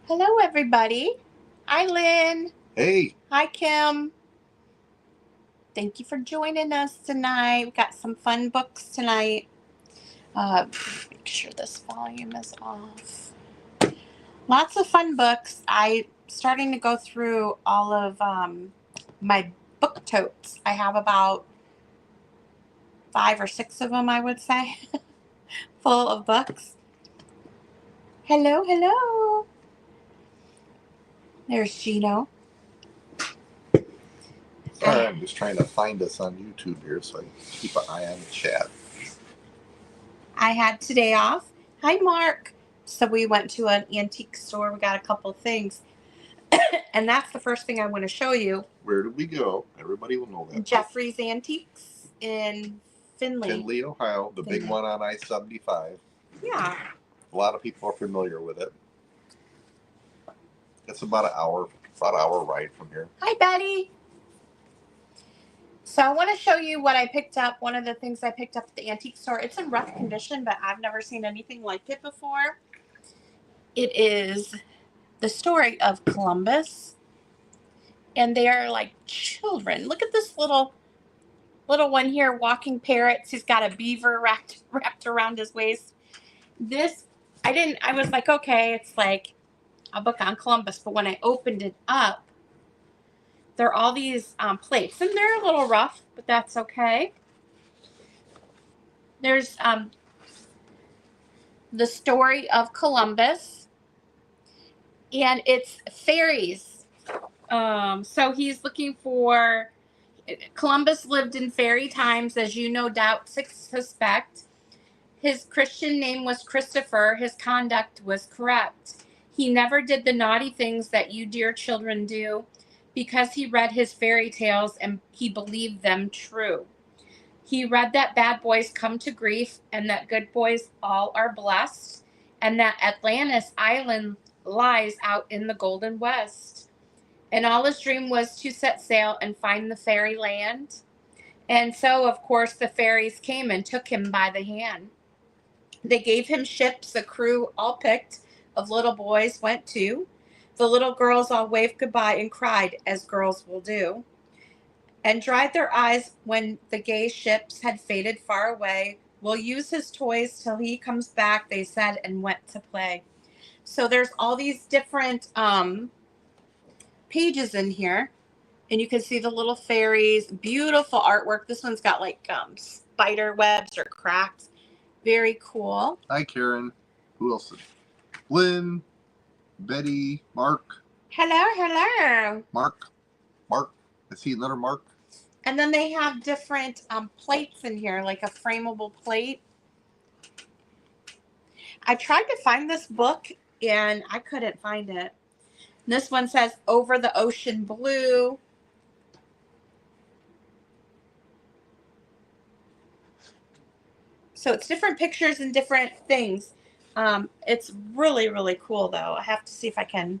Hello, everybody. Hi, Lynn. Hey, Hi, Kim. Thank you for joining us tonight. We got some fun books tonight. Make sure this volume is off. Lots of fun books. I starting to go through all of my book totes. I have about 5 or 6 of them, I would say, full of books. Hello, hello. There's Gino. sorry, I'm just trying to find us on YouTube here so I can keep an eye on the chat. I had today off. Hi, Mark. So we went to an antique store. We got a couple things. And that's the first thing I want to show you. Where did we go? Everybody will know that. Jeffrey's Antiques in Findlay. Findlay, Ohio, the big one on I-75. Yeah. A lot of people are familiar with it. It's about an hour ride from here. Hi, Betty. So I want to show you what I picked up. One of the things I picked up at the antique store. It's in rough condition, but I've never seen anything like it before. It is the story of Columbus. And they are like children. Look at this little one here walking parrots. He's got a beaver wrapped around his waist. This, I was like, okay, it's like a book on Columbus. But when I opened it up, there are all these plates. And they're a little rough, but that's okay. There's the story of Columbus. And it's fairies. So he's looking for... Columbus lived in fairy times, as you no doubt suspect. His Christian name was Christopher. His conduct was corrupt. He never did the naughty things that you dear children do, because he read his fairy tales and he believed them true. He read that bad boys come to grief and that good boys all are blessed, and that Atlantis Island lies out in the Golden West. And all his dream was to set sail and find the fairy land. And so, of course, the fairies came and took him by the hand. They gave him ships, a crew all picked of little boys went too. The little girls all waved goodbye and cried, as girls will do, and dried their eyes when the gay ships had faded far away. We'll use his toys till he comes back, they said, and went to play. So there's all these different pages in here, and you can see the little fairies. Beautiful artwork. This one's got like spider webs or cracks. Very cool. Hi, Karen. Who else? Lynn, Betty, Mark. Hello, hello. Mark. I see another Mark. And then they have different plates in here, like a frameable plate. I tried to find this book and I couldn't find it. This one says Over the Ocean Blue. So it's different pictures and different things. It's really, really cool, though. I have to see if I can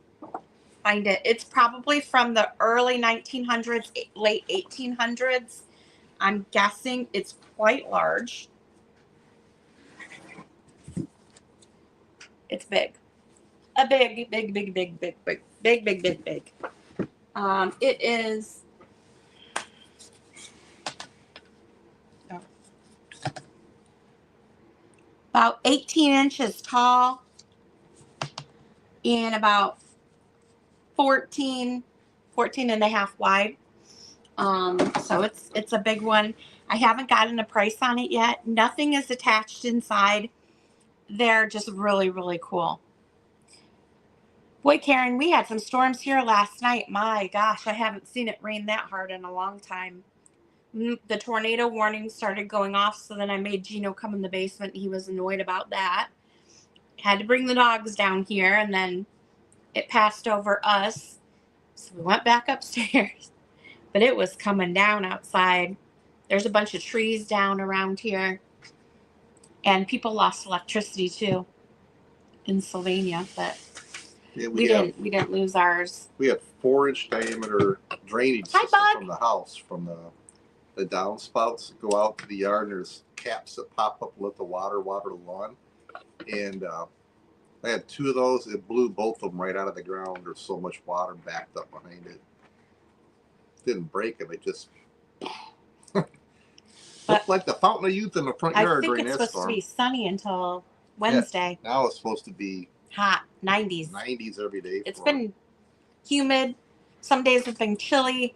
find it. It's probably from the early 1900s, late 1800s. I'm guessing it's quite large. It's big. A big. It is about 18 inches tall and about 14 and a half wide. So it's a big one. I haven't gotten a price on it yet. Nothing is attached inside. They're just really, really cool. Boy, Karen, we had some storms here last night. My gosh, I haven't seen it rain that hard in a long time. The tornado warning started going off, so then I made Gino come in the basement. He was annoyed about that. Had to bring the dogs down here, and then it passed over us. So we went back upstairs. But it was coming down outside. There's a bunch of trees down around here. And people lost electricity too in Sylvania, but Yeah, we didn't lose ours. We had 4-inch diameter drainage system from the house, from the downspouts that go out to the yard, and there's caps that pop up and let the water the lawn. And I had 2 of those. It blew both of them right out of the ground. There's so much water backed up behind it. Didn't break them. It just looked like the fountain of youth in the front I yard think during it's that supposed to storm. be sunny until Wednesday. Yeah, now it's supposed to be hot, 90s. 90s every day. It's been humid. Some days have been chilly.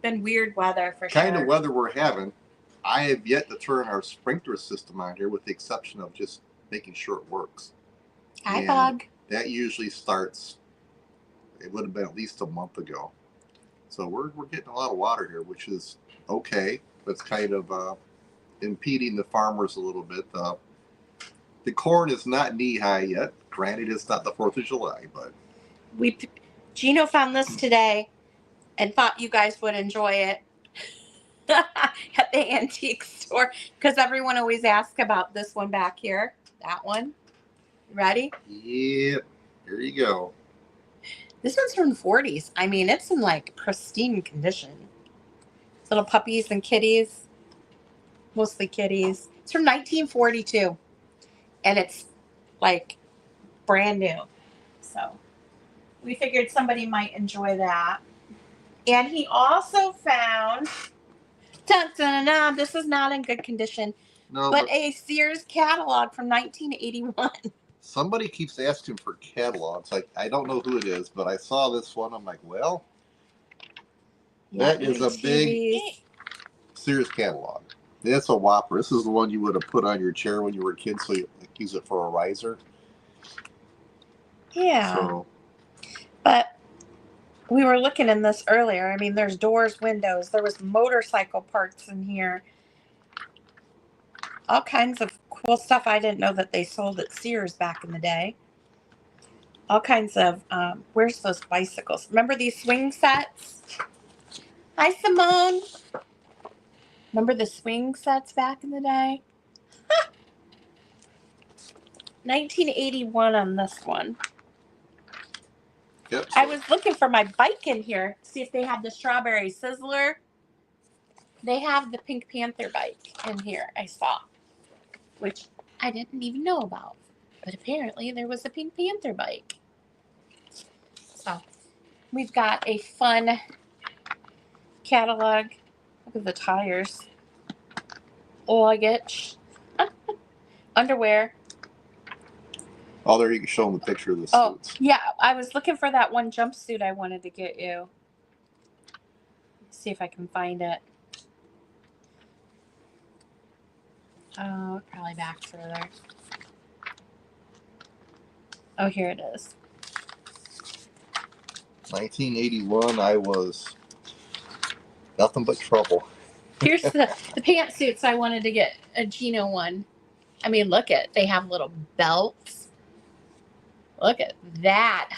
Been weird weather for sure. Kind of weather we're having. I have yet to turn our sprinkler system on here, with the exception of just making sure it works. Hi, And Bug. that usually starts. It would have been at least a month ago. So we're getting a lot of water here, which is okay. But it's kind of impeding the farmers a little bit. The corn is not knee high yet. Granted, it's not the 4th of July, but Gino found this today and thought you guys would enjoy it at the antique store, because everyone always asks about this one back here. That one. Ready? yep, here you go. This one's from the 40s. I mean, it's in like pristine condition. Little puppies and kitties. Mostly kitties. It's from 1942. And it's like brand new. So we figured somebody might enjoy that. And he also found, dun, dun, dun, dun, this is not in good condition, No, but a Sears catalog from 1981. somebody keeps asking for catalogs. I don't know who it is, but I saw this one. I'm like, well, that is a big Sears catalog. That's a whopper. This is the one you would have put on your chair when you were a kid, so you use it for a riser. Yeah. So, but we were looking in this earlier. I mean, there's doors, windows. There was motorcycle parts in here. All kinds of cool stuff. I didn't know that they sold at Sears back in the day. All kinds of, where's those bicycles? Remember these swing sets? Hi, Simone. Remember the swing sets back in the day? 1981 on this one. yep. I was looking for my bike in here, see if they had the strawberry sizzler. They have the Pink Panther bike in here, I saw, which I didn't even know about. But apparently there was a Pink Panther bike. So we've got a fun catalog. Look at the tires. Luggage. Underwear. Oh, there you can show them the picture of the Oh, suits. yeah. I was looking for that one jumpsuit I wanted to get you. Let's see if I can find it. Oh, probably back further. Oh, here it is. 1981, I was nothing but trouble. Here's the pantsuits I wanted to get a Gino one. I mean, look at, they have little belts. Look at that.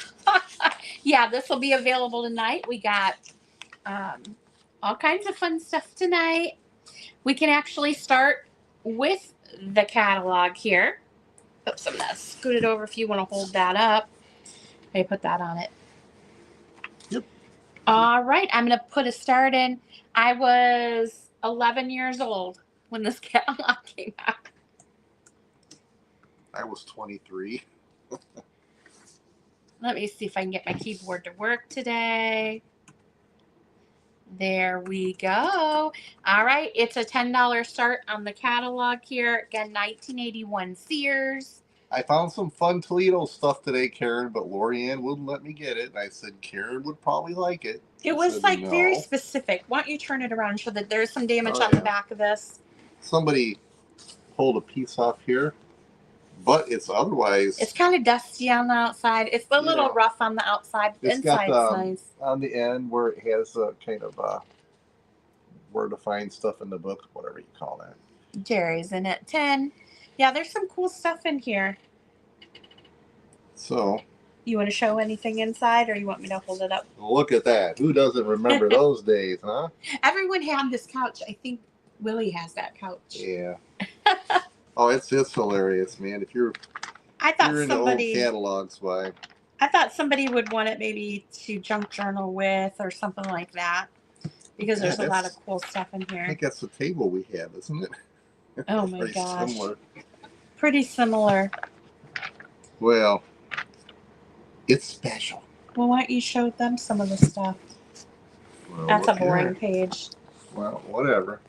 Yeah, this will be available tonight. We got all kinds of fun stuff tonight. We can actually start with the catalog here. Oops, I'm going to scoot it over if you want to hold that up. I put that on it. Yep. All right, I'm going to put a start in. I was 11 years old when this catalog came out. I was 23. Let me see if I can get my keyboard to work today. There we go. All right, it's a $10 start on the catalog here. Again, 1981 Sears. I found some fun Toledo stuff today, Karen, but Lorianne wouldn't let me get it. And I said Karen would probably like it. It was like very specific. Why don't you turn it around so that there's some damage on the back of this? Somebody pulled a piece off here, but it's otherwise. It's kind of dusty on the outside. It's a little rough on the outside. The inside's nice. On the end where it has a kind of where to find stuff in the book, whatever you call that. Jerry's in it. 10. Yeah, there's some cool stuff in here. So. You want to show anything inside, or you want me to hold it up? Look at that. Who doesn't remember those days, huh? Everyone had this couch. I think Willie has that couch. Yeah. Oh, it's hilarious, man. If you're into old catalogs, why? I thought somebody would want it maybe to junk journal with or something like that, because there's a lot of cool stuff in here. I think that's the table we have, isn't it? Oh my gosh. Similar. Pretty similar. Well, it's special. Well, why don't you show them some of the stuff? Well, That's a look boring here. page. Well, whatever.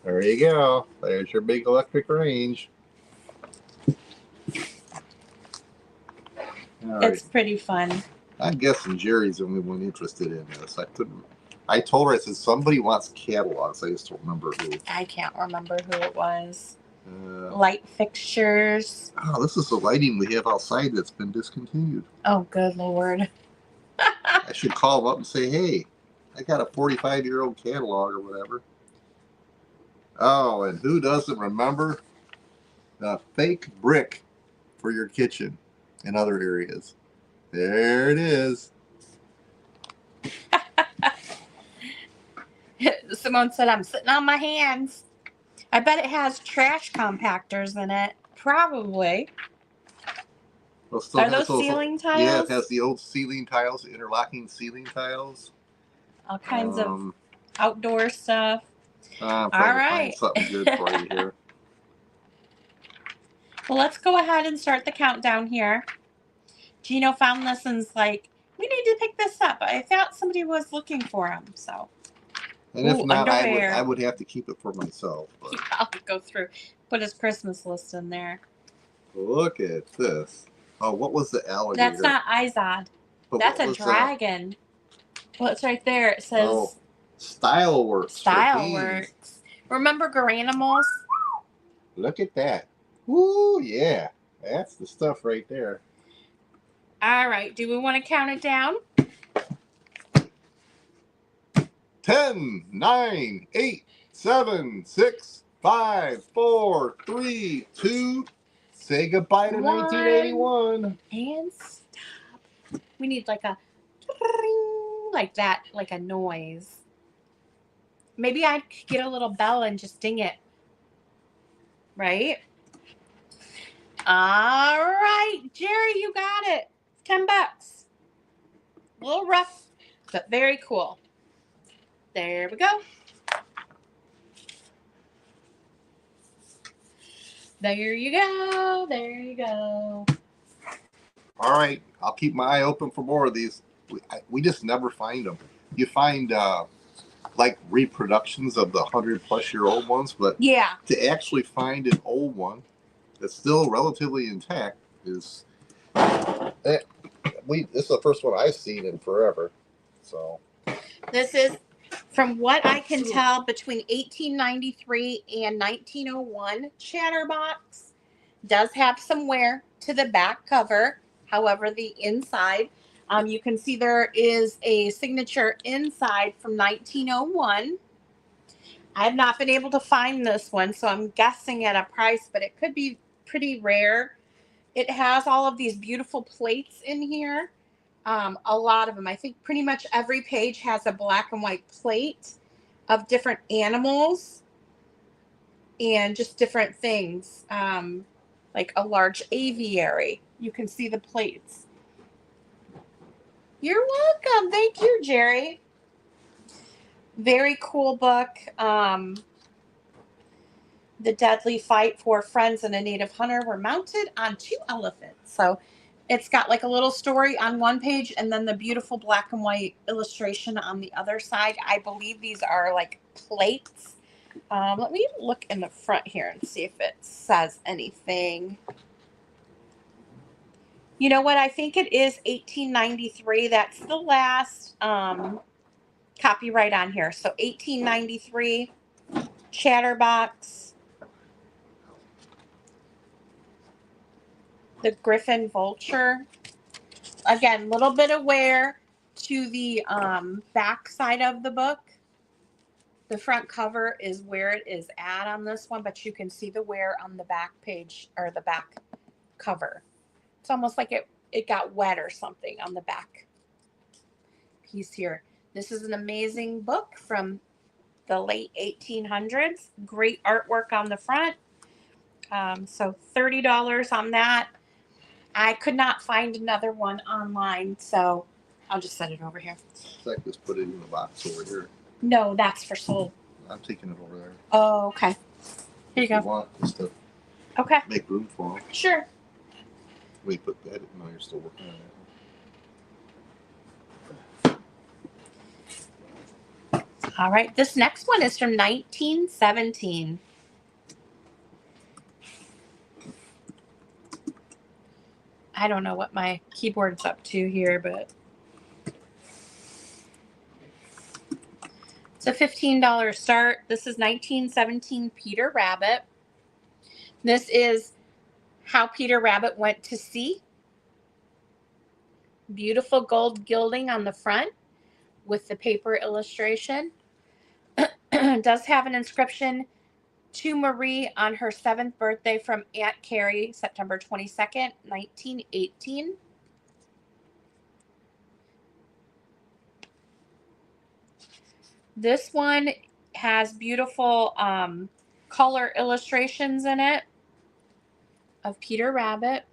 There you go. There's your big electric range. All right. It's pretty fun. I'm guessing Jerry's the only one interested in this. I told her, I said, somebody wants catalogs. I just don't remember who. I can't remember who it was. Uh, Light fixtures. oh, this is the lighting we have outside that's been discontinued. Oh, good Lord. I should call them up and say, hey, I got a 45-year-old catalog or whatever. Oh, and who doesn't remember the fake brick for your kitchen and other areas? There it is. Simone said, I'm sitting on my hands. I bet it has trash compactors in it. Probably. Well, still Are has those ceiling tiles? Yeah, it has the old ceiling tiles, the interlocking ceiling tiles. All kinds of outdoor stuff. I'm trying to find something good for you here. Well, let's go ahead and start the countdown here. Gino found this and's like, we need to pick this up. I thought somebody was looking for them, so. And if not, underwear. I would have to keep it for myself. But Yeah, I'll go through. Put his Christmas list in there. look at this. Oh, what was the alligator? That's not Izod. But That's what a was dragon. Well, it's right there. It says Oh, Styleworks. for Styleworks. teens. Remember Garanimals? Look at that. Woo, yeah. That's the stuff right there. All right. Do we want to count it down? 10, 9, 8, 7, 6, 5, 4, 3, 2. Say goodbye to 1981. And stop. We need like a like that, like a noise. Maybe I could get a little bell and just ding it. Right? All right, Jerry, you got it. $10. A little rough, but very cool. There we go. There you go. There you go. All right. I'll keep my eye open for more of these. We just never find them. You find like reproductions of the 100-plus-year-old ones, but Yeah. to actually find an old one that's still relatively intact is this is the first one I've seen in forever. So This is, from what I can tell, between 1893 and 1901. Chatterbox does have some wear to the back cover. However, the inside, you can see there is a signature inside from 1901. I have not been able to find this one, so I'm guessing at a price, but it could be pretty rare. It has all of these beautiful plates in here. A lot of them. I think pretty much every page has a black and white plate of different animals and just different things. Like a large aviary. You can see the plates. You're welcome. Thank you, Jerry. Very cool book. The deadly fight for friends and a native hunter were mounted on 2 elephants. So it's got like a little story on one page and then the beautiful black and white illustration on the other side. I believe these are like plates. Let me look in the front here and see if it says anything. You know what? I think it is 1893. That's the last copyright on here. So 1893, Chatterbox. The Griffin Vulture. Again, little bit of wear to the back side of the book. The front cover is where it is at on this one, but you can see the wear on the back page or the back cover. It's almost like it got wet or something on the back piece here. This is an amazing book from the late 1800s. Great artwork on the front. So $30 on that. I could not find another one online, so I'll just set it over here. Zach just put it in the box over here. No, that's for sold. I'm taking it over there. Oh, okay. Here you If you go. want, just to Okay, make room for them. sure. We put that in. No, you're still working on that. All right, this next one is from 1917. I don't know what my keyboard's up to here, but it's a $15 start. This is 1917 Peter Rabbit. This is how Peter Rabbit went to sea. Beautiful gold gilding on the front with the paper illustration. It does have an inscription, to Marie on her 7th birthday from Aunt Carrie, September 22nd, 1918. This one has beautiful color illustrations in it of Peter Rabbit.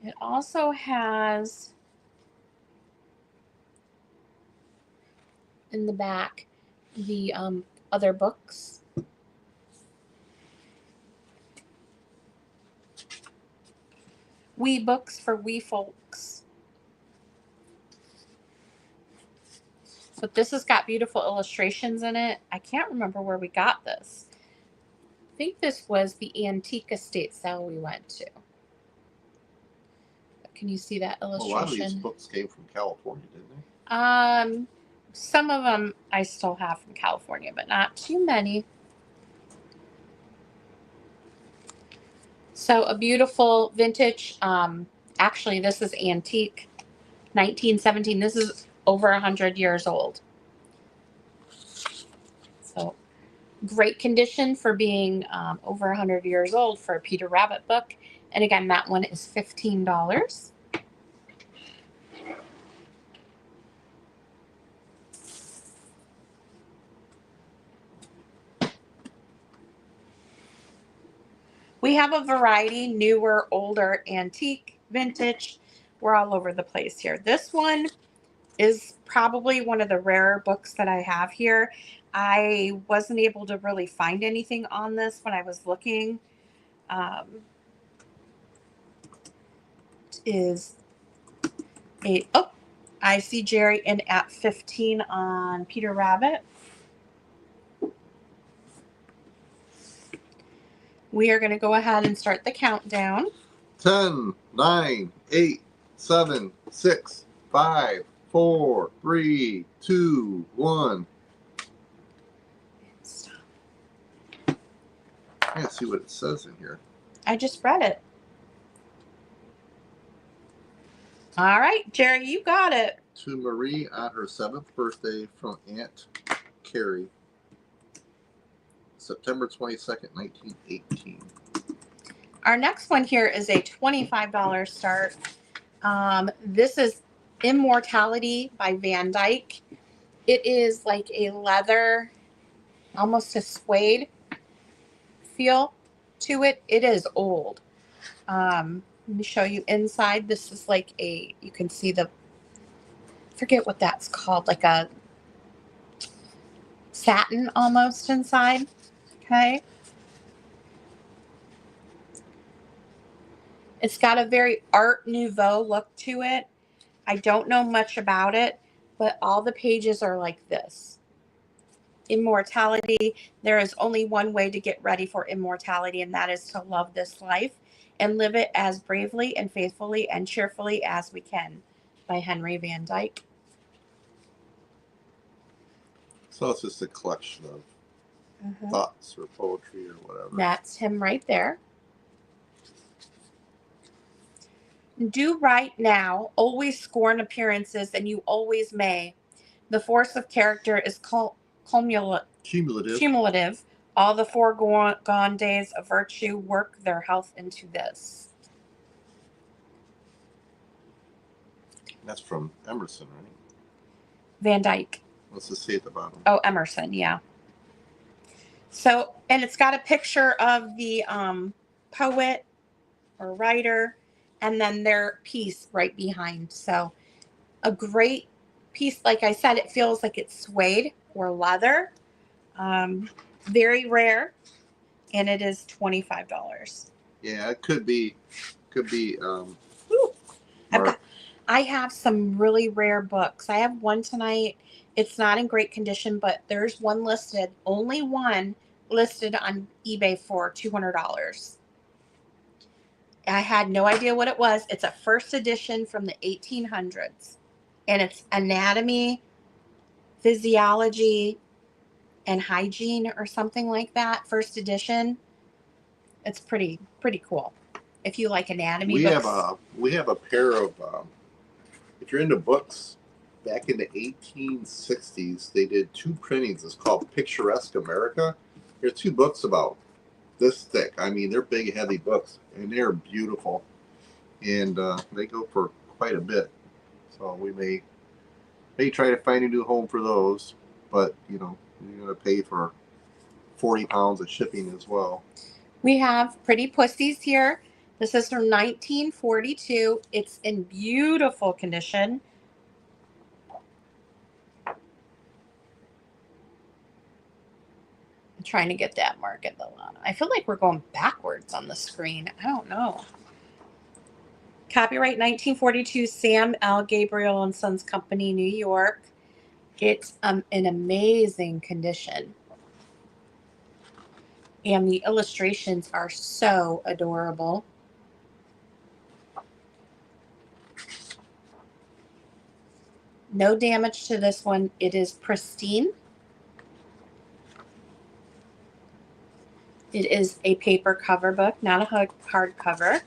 It also has in the back the other books. Wee books for wee folks. But this has got beautiful illustrations in it. I can't remember where we got this. I think this was the antique estate sale we went to. Can you see that illustration? A lot of these books came from California, didn't they? Some of them I still have from California, but not too many. So a beautiful vintage, actually this is antique, 1917. This is over 100 years old. So great condition for being over 100 years old for a Peter Rabbit book. And again, that one is $15. We have a variety, newer, older, antique, vintage. We're all over the place here. This one is probably one of the rarer books that I have here. I wasn't able to really find anything on this when I was looking. I see Jerry in at 15 on Peter Rabbit. We are going to go ahead and start the countdown. 10, 9, 8, 7, 6, 5, 4, 3, 2, 1. Stop. I can't see what it says in here. I just read it. All right, Jerry, you got it. To Marie on her 7th birthday from Aunt Carrie, September 22nd, 1918. Our next one here is a $25 start. This is Immortality by Van Dyke. It is like a leather, almost a suede feel to it. It is old. Let me show you inside. This is like you can see I forget what that's called, like a satin almost inside. Okay. It's got a very Art Nouveau look to it. I don't know much about it, but all the pages are like this. Immortality. There is only one way to get ready for immortality, and that is to love this life and live it as bravely and faithfully and cheerfully as we can, by Henry Van Dyke. So it's just a collection of thoughts or poetry or whatever. That's him right there. Do right now, always scorn appearances, and you always may. The force of character is cumulative. All the foregone days of virtue work their health into this. That's from Emerson, right? Van Dyke. What's this say at the bottom? Oh, Emerson, yeah. So, and it's got a picture of the poet or writer, and then their piece right behind. So, a great piece. Like I said, it feels like it's suede or leather. very rare, and it is $25. Yeah, it could be. Ooh, I have some really rare books. I have one tonight. It's not in great condition, but there's one listed, only one listed on eBay for $200. I had no idea what it was. It's a first edition from the 1800s, and it's anatomy, physiology, and hygiene or something like that. First edition. It's pretty cool. If you like anatomy books. We have a pair of if you're into books, back in the 1860s, they did 2 printings. It's called Picturesque America. There's 2 books about this thick. I mean, they're big, heavy books, and they're beautiful. And they go for quite a bit. So we may try to find a new home for those, but you know, you're gonna pay for 40 pounds of shipping as well. We have Pretty Pussies here. This is from 1942. It's in beautiful condition. I'm trying to get that market though. I feel like we're going backwards on the screen. I don't know. Copyright 1942, Sam L. Gabriel and Sons Company, New York. It's in amazing condition. And the illustrations are so adorable. No damage to this one. It is pristine. It is a paper cover book, not a hardcover.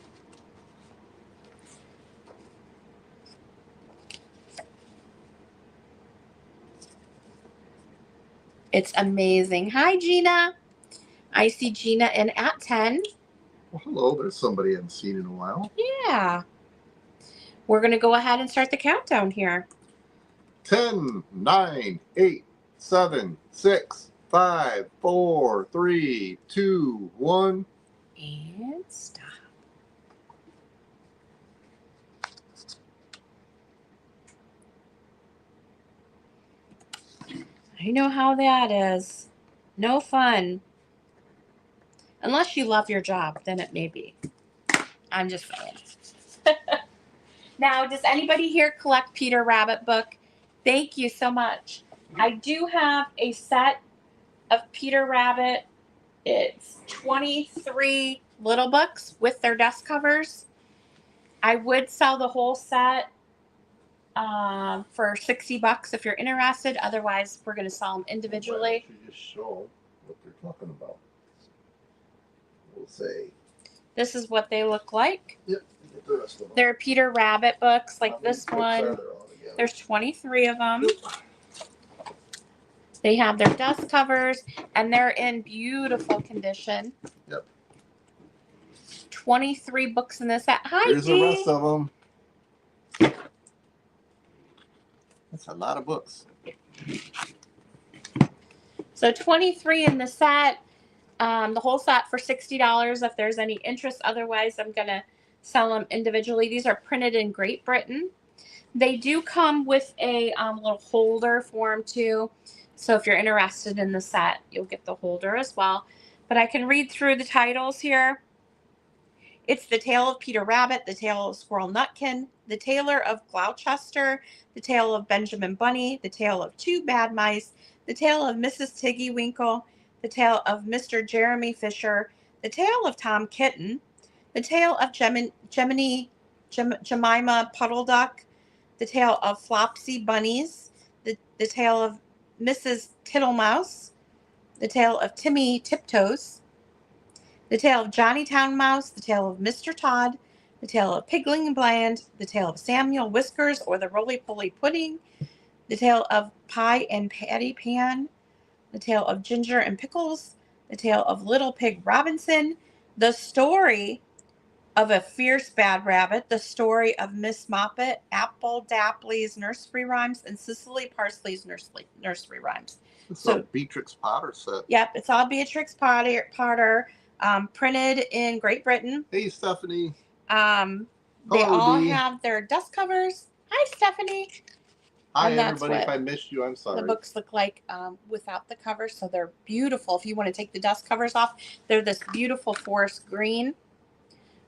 It's amazing. Hi, Gina. I see Gina in at 10. Well, hello, there's somebody I haven't seen in a while. Yeah. We're going to go ahead and start the countdown here. 10, 9, 8, 7, 6, 5, 4, 3, 2, 1. And stop. I know how that is. No fun. Unless you love your job, then it may be. I'm just saying. Now, does anybody here collect Peter Rabbit book? Thank you so much. I do have a set of Peter Rabbit. It's 23 little books with their dust covers. I would sell the whole set for $60 if you're interested. Otherwise, we're going to sell them individually. Why don't you just show what they're talking about? We'll say. This is what they look like. Yep. Get the rest of them. They're Peter Rabbit books, like this one. There's 23 of them. They have their dust covers, and they're in beautiful condition. Yep. 23 books in this set. Hi, Here's Dee. the rest of them. That's a lot of books. So 23 in the set. The whole set for $60 if there's any interest. Otherwise, I'm going to sell them individually. These are printed in Great Britain. They do come with a little holder for them too. So if you're interested in the set, you'll get the holder as well. But I can read through the titles here. It's The Tale of Peter Rabbit, The Tale of Squirrel Nutkin, The Tailor of Gloucester, The Tale of Benjamin Bunny, The Tale of Two Bad Mice, The Tale of Mrs. Tiggy Winkle, The Tale of Mr. Jeremy Fisher, The Tale of Tom Kitten, The Tale of Jemima Puddle Duck, The Tale of Flopsy Bunnies, the Tale of Mrs. Tittlemouse, The Tale of Timmy Tiptoes, The Tale of Johnnytown Mouse, The Tale of Mr. Todd, The Tale of Pigling Bland, The Tale of Samuel Whiskers or the Roly-Poly Pudding, The Tale of Pie and Patty Pan, The Tale of Ginger and Pickles, The Tale of Little Pig Robinson, The Story of a Fierce Bad Rabbit, The Story of Miss Moppet, Apple Dapley's Nursery Rhymes, and Cicely Parsley's Nursery Rhymes. It's a Beatrix Potter set. Yep, it's all Beatrix Potter, printed in Great Britain. Hey, Stephanie. They all have their dust covers. Hi, Stephanie. Hi, And that's everybody. If what I missed you, I'm sorry. the books look like without the cover. So they're beautiful. If you want to take the dust covers off, they're this beautiful forest green.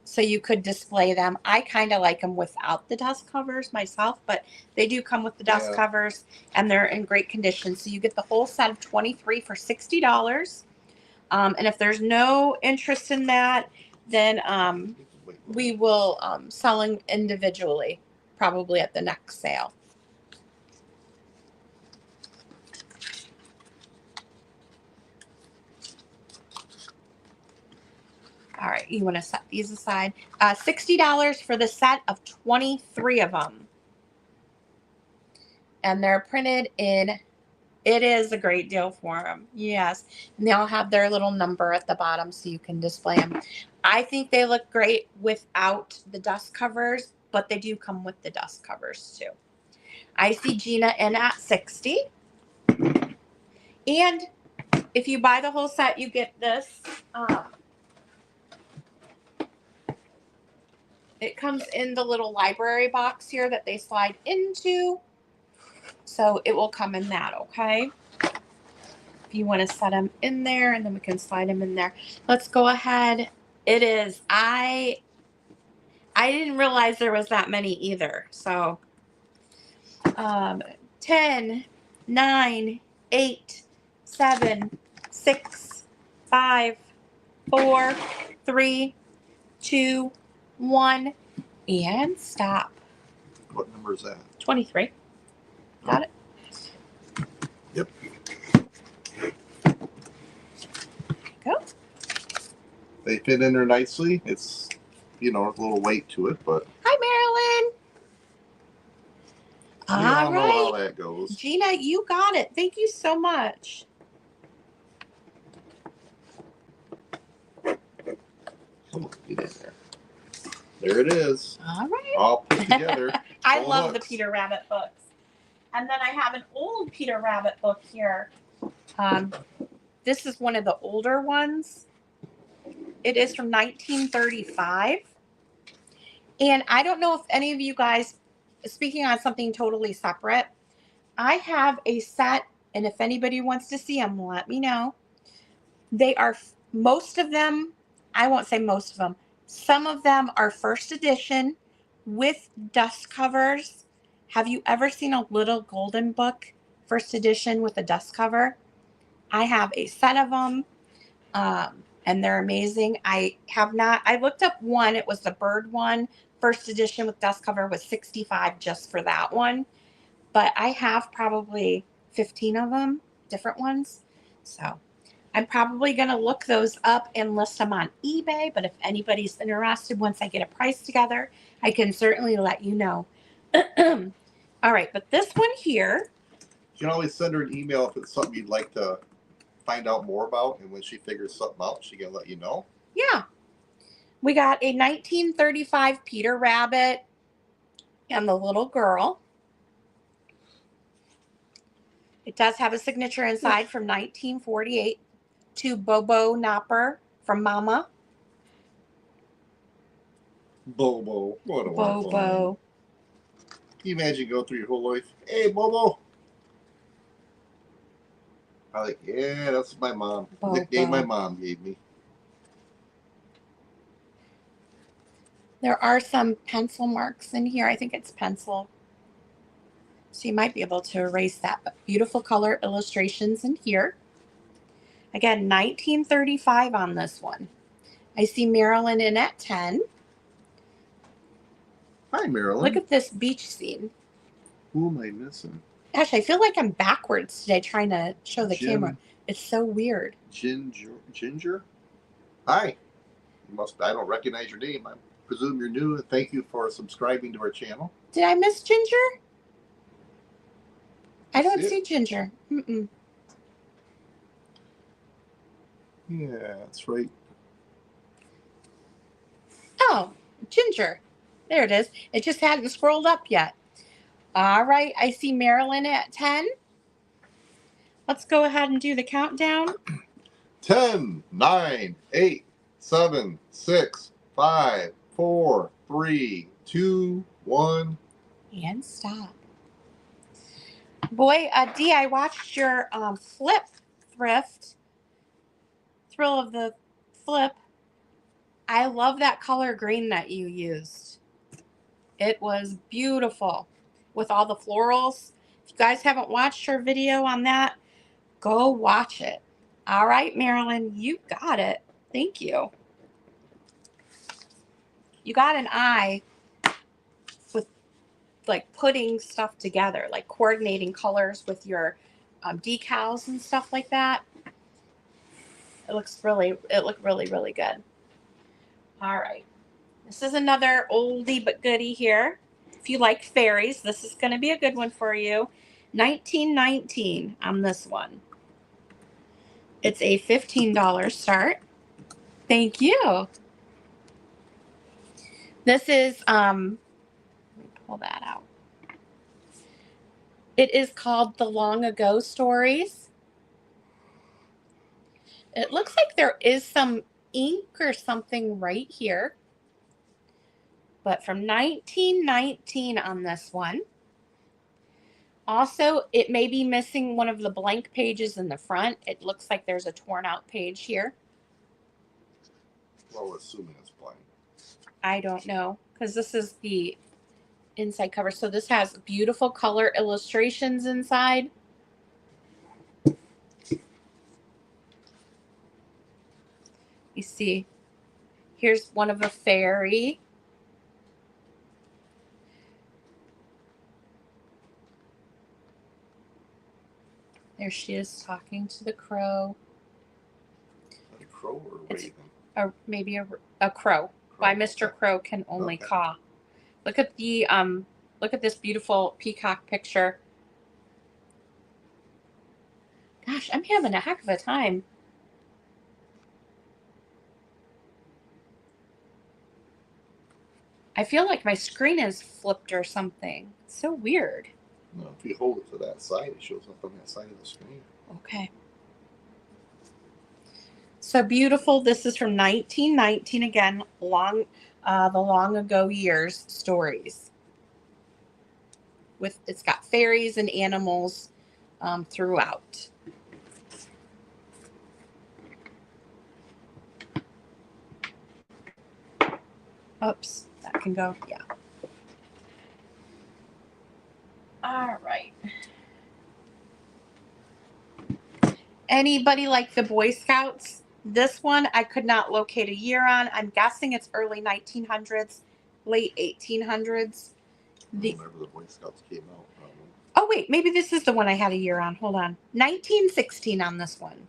So you could display them. I kind of like them without the dust covers myself, but they do come with the dust Yeah. covers and they're in great condition. So you get the whole set of 23 for $60. And if there's no interest in that, then Wait, we will sell them individually, probably at the next sale. All right, you want to set these aside. $60 for the set of 23 of them. And they're printed in, it is a great deal for them. Yes. And they all have their little number at the bottom so you can display them. I think they look great without the dust covers, but they do come with the dust covers too. I see Gina in at 60. And if you buy the whole set, you get this. It comes in the little library box here that they slide into. So it will come in that, okay? If you want to set them in there, and then we can slide them in there. Let's go ahead. It is. I didn't realize there was that many either. So 10, 9, 8, 7, 6, 5, 4, 3, 2, 1, and stop. what number is that? 23. Got it? Yep. Go. They fit in there nicely. It's, a little weight to it, but Hi, Marilyn. we all know how that goes. Gina, you got it. Thank you so much. Come on, get in there. There it is. All right. All put together. I Full love the hooks. Peter Rabbit books. And then I have an old Peter Rabbit book here. This is one of the older ones. It is from 1935. And I don't know if any of you guys, speaking on something totally separate, I have a set, and if anybody wants to see them, let me know. They are, most of them, I won't say most of them, some of them are first edition with dust covers. Have you ever seen a little golden book, first edition with a dust cover? I have a set of them, and they're amazing. I looked up one, it was the bird one, first edition with dust cover was $65 just for that one. But I have probably 15 of them, different ones. So I'm probably going to look those up and list them on eBay. But if anybody's interested, once I get a price together, I can certainly let you know. All right. But this one here. You can always send her an email if it's something you'd like to find out more about. And when she figures something out, she can let you know. Yeah. We got a 1935 Peter Rabbit and the little girl. It does have a signature inside from 1948 to Bobo Nopper from Mama. Bobo. What a wonderful name. Bobo. Can you imagine going through your whole life? Hey, Bobo. I'm like, yeah, that's my mom. Bobo. Nickname my mom gave me. There are some pencil marks in here. I think it's pencil. So you might be able to erase that. But beautiful color illustrations in here. Again, 1935 on this one. I see Marilyn in at 10. Hi, Marilyn. Look at this beach scene. Who am I missing? Gosh, I feel like I'm backwards today trying to show the camera. It's so weird. Ginger? Hi. I don't recognize your name. I presume you're new, and thank you for subscribing to our channel. Did I miss Ginger? I don't See see Ginger. Mm-mm. Yeah, that's right. Oh, Ginger. There it is. It just hadn't scrolled up yet. All right. I see Marilyn at 10. Let's go ahead and do the countdown. 10, 9, 8, 7, 6, 5, 4, 3, 2, 1. And stop. Boy, Dee, I watched your flip thrift, Thrill of the Flip. I love that color green that you used. It was beautiful with all the florals. If you guys haven't watched her video on that, go watch it. All right, Marilyn, you got it. Thank you. You got an eye with like putting stuff together, like coordinating colors with your decals and stuff like that. It looked really, really good. All right. This is another oldie but goodie here. If you like fairies, this is going to be a good one for you. 1919 on this one. It's a $15 start. Thank you. This is, let me pull that out. It is called The Long Ago Stories. It looks like there is some ink or something right here. But from 1919 on this one. Also, it may be missing one of the blank pages in the front. It looks like there's a torn out page here. Well, assuming it's blank. I don't know, because this is the inside cover. So this has beautiful color illustrations inside. You see, here's one of a fairy. There she is talking to the crow. A crow or a raven? Maybe a crow. Why Mr. Crow can only caw. Look at the look at this beautiful peacock picture. Gosh, I'm having a heck of a time. I feel like my screen is flipped or something. It's so weird. No, if you hold it to that side, it shows up on that side of the screen. Okay. So beautiful. This is from 1919 again. The Long Ago Years stories. It's got fairies and animals throughout. Oops, that can go. Yeah. All right. Anybody like the Boy Scouts? This one I could not locate a year on. I'm guessing it's early 1900s, late 1800s. Whenever the Boy Scouts came out, probably. Oh, wait, maybe this is the one I had a year on. Hold on. 1916 on this one.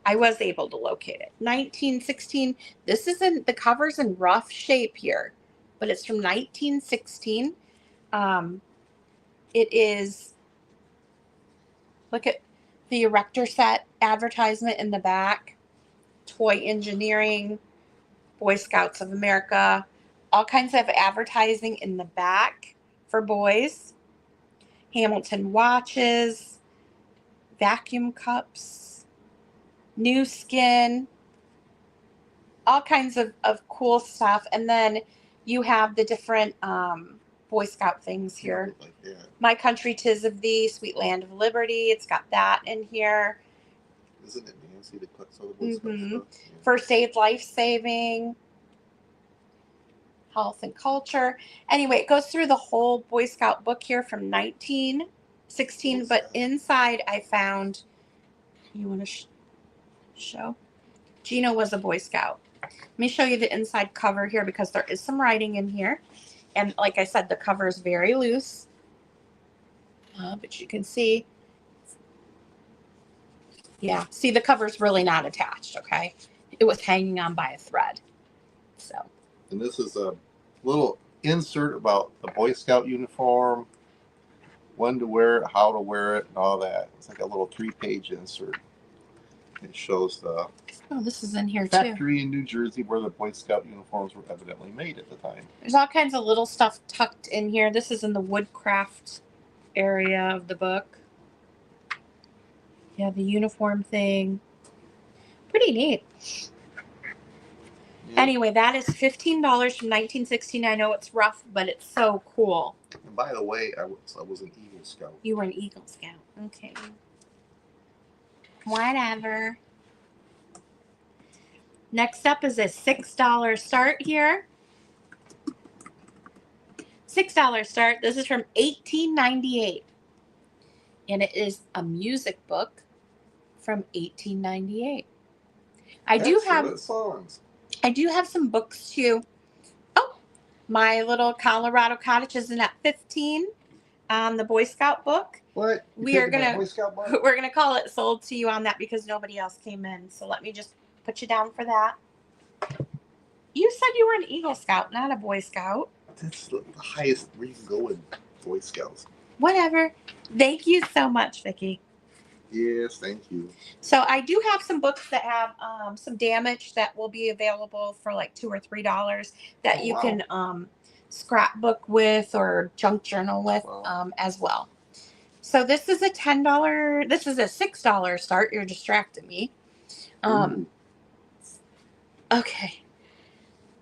I was able to locate it. 1916. This isn't, the cover's in rough shape here, but it's from 1916. It is, look at the Erector set advertisement in the back. Toy Engineering, Boy Scouts of America, all kinds of advertising in the back for boys. Hamilton watches, vacuum cups, new skin, all kinds of cool stuff. And then you have the different Boy Scout things here. Like that. My Country 'Tis of Thee, Sweet Land of Liberty. It's got that in here. Isn't it Nancy that collects all the Boy Scout stuff? Yeah. First Aid Life Saving, Health and Culture. Anyway, it goes through the whole Boy Scout book here from 1916, but inside I found, you want to show? Gino was a Boy Scout. Let me show you the inside cover here because there is some writing in here. And like I said, the cover is very loose. But you can see, yeah, see the cover's really not attached, okay? It was hanging on by a thread. So. And this is a little insert about the Boy Scout uniform, when to wear it, how to wear it, and all that. It's like a little 3-page insert. It shows the this is in here factory in New Jersey where the Boy Scout uniforms were evidently made at the time. There's all kinds of little stuff tucked in here. This is in the woodcraft area of the book. Yeah, the uniform thing. Pretty neat. Yeah. Anyway, that is $15 from 1969. I know it's rough, but it's so cool. And by the way, I was an Eagle Scout. You were an Eagle Scout. Okay. Whatever. Next up is a $6 start here. $6 start. This is from 1898. And it is a music book from 1898. I do have songs. I do have some books too. Oh, my little Colorado Cottage isn't at 15 on the Boy Scout book. What? We're gonna call it sold to you on that because nobody else came in. So let me just put you down for that. You said you were an Eagle Scout, not a Boy Scout. That's the highest where you can go in Boy Scouts. Whatever. Thank you so much, Vicki. Yes, thank you. So I do have some books that have some damage that will be available for like $2 or $3 that you can scrapbook with or junk journal with as well. So this is a $10. This is a $6 start. You're distracting me. Okay.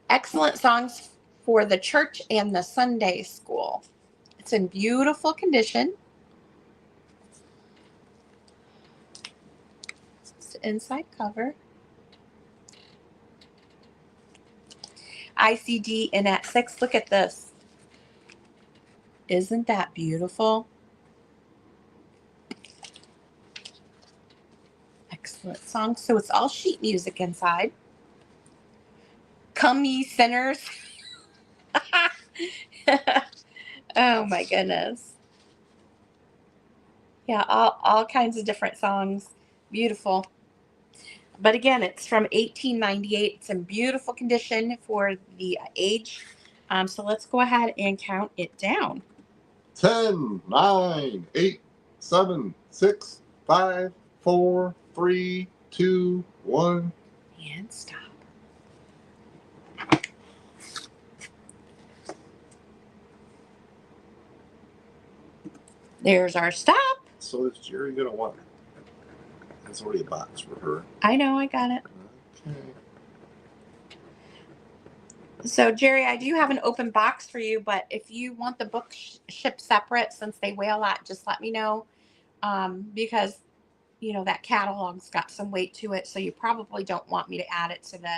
Excellent songs for the church and the Sunday school. It's in beautiful condition. It's the inside cover. ICD in at 6. Look at this. Isn't that beautiful? Excellent song. So it's all sheet music inside. Come ye sinners. Oh my goodness. Yeah, all kinds of different songs. Beautiful. But again, it's from 1898. It's in beautiful condition for the age. So let's go ahead and count it down. 10, 9, 8, 7, 6, 5, 4, 3, 2, 1. And stop. There's our stop. So is Jerry going to want it? That's already a box for her. I know, I got it. Okay. So, Jerry, I do have an open box for you, but if you want the book shipped separate, since they weigh a lot, just let me know. Because, you know, that catalog's got some weight to it, so you probably don't want me to add it to the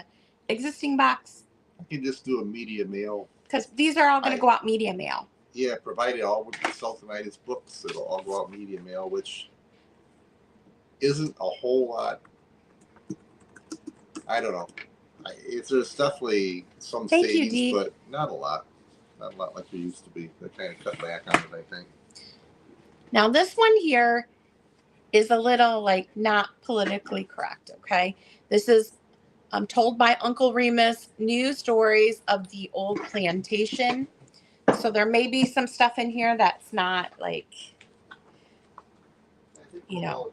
existing box. I can just do a media mail. Because these are all going to go out media mail. Yeah, provided all with the Sultanitis books, it'll all go out media mail, which isn't a whole lot. I don't know. There's definitely some savings, but not a lot. Not a lot like there used to be. They kind of cut back on it, I think. Now, this one here is a little, like, not politically correct, okay? This is Told by Uncle Remus, New Stories of the Old Plantation. So there may be some stuff in here that's not, like, you know.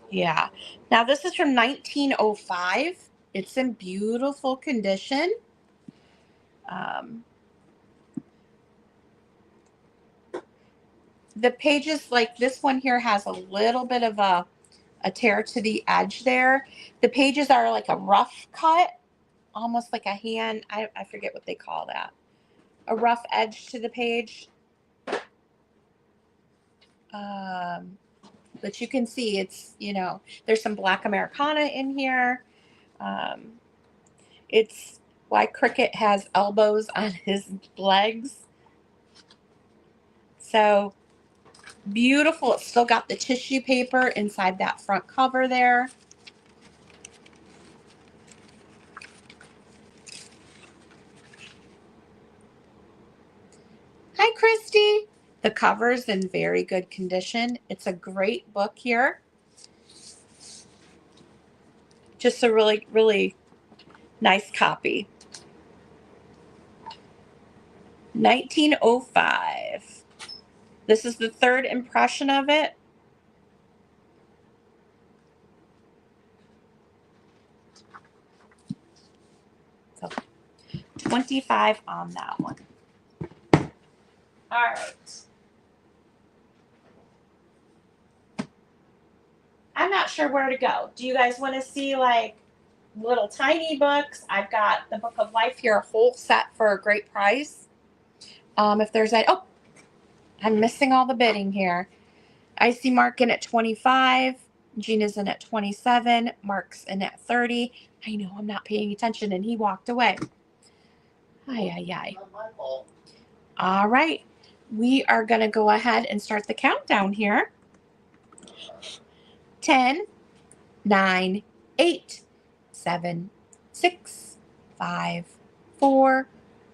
Yeah. Now, this is from 1905. It's in beautiful condition. The pages, like this one here, has a little bit of a tear to the edge there. The pages are like a rough cut, almost like a hand. I forget what they call that. A rough edge to the page. But you can see it's, you know, there's some Black Americana in here. It's why Cricket has elbows on his legs. So beautiful. It's still got the tissue paper inside that front cover there. Hi, Christy. The cover's in very good condition. It's a great book here. Just a really, really nice copy. 1905. This is the third impression of it. So 25 on that one. All right. I'm not sure where to go. Do you guys want to see, like, little tiny books. I've got the Book of Life here, a whole set for a great price. If there's a, oh, I'm missing all the bidding here. I see Mark in at 25. Gina's in at 27. Mark's in at 30. I know I'm not paying attention and he walked away. Ay. Not my fault. All right. We are going to go ahead and start the countdown here. 10, 9, 8, 7, 6, 5, 4,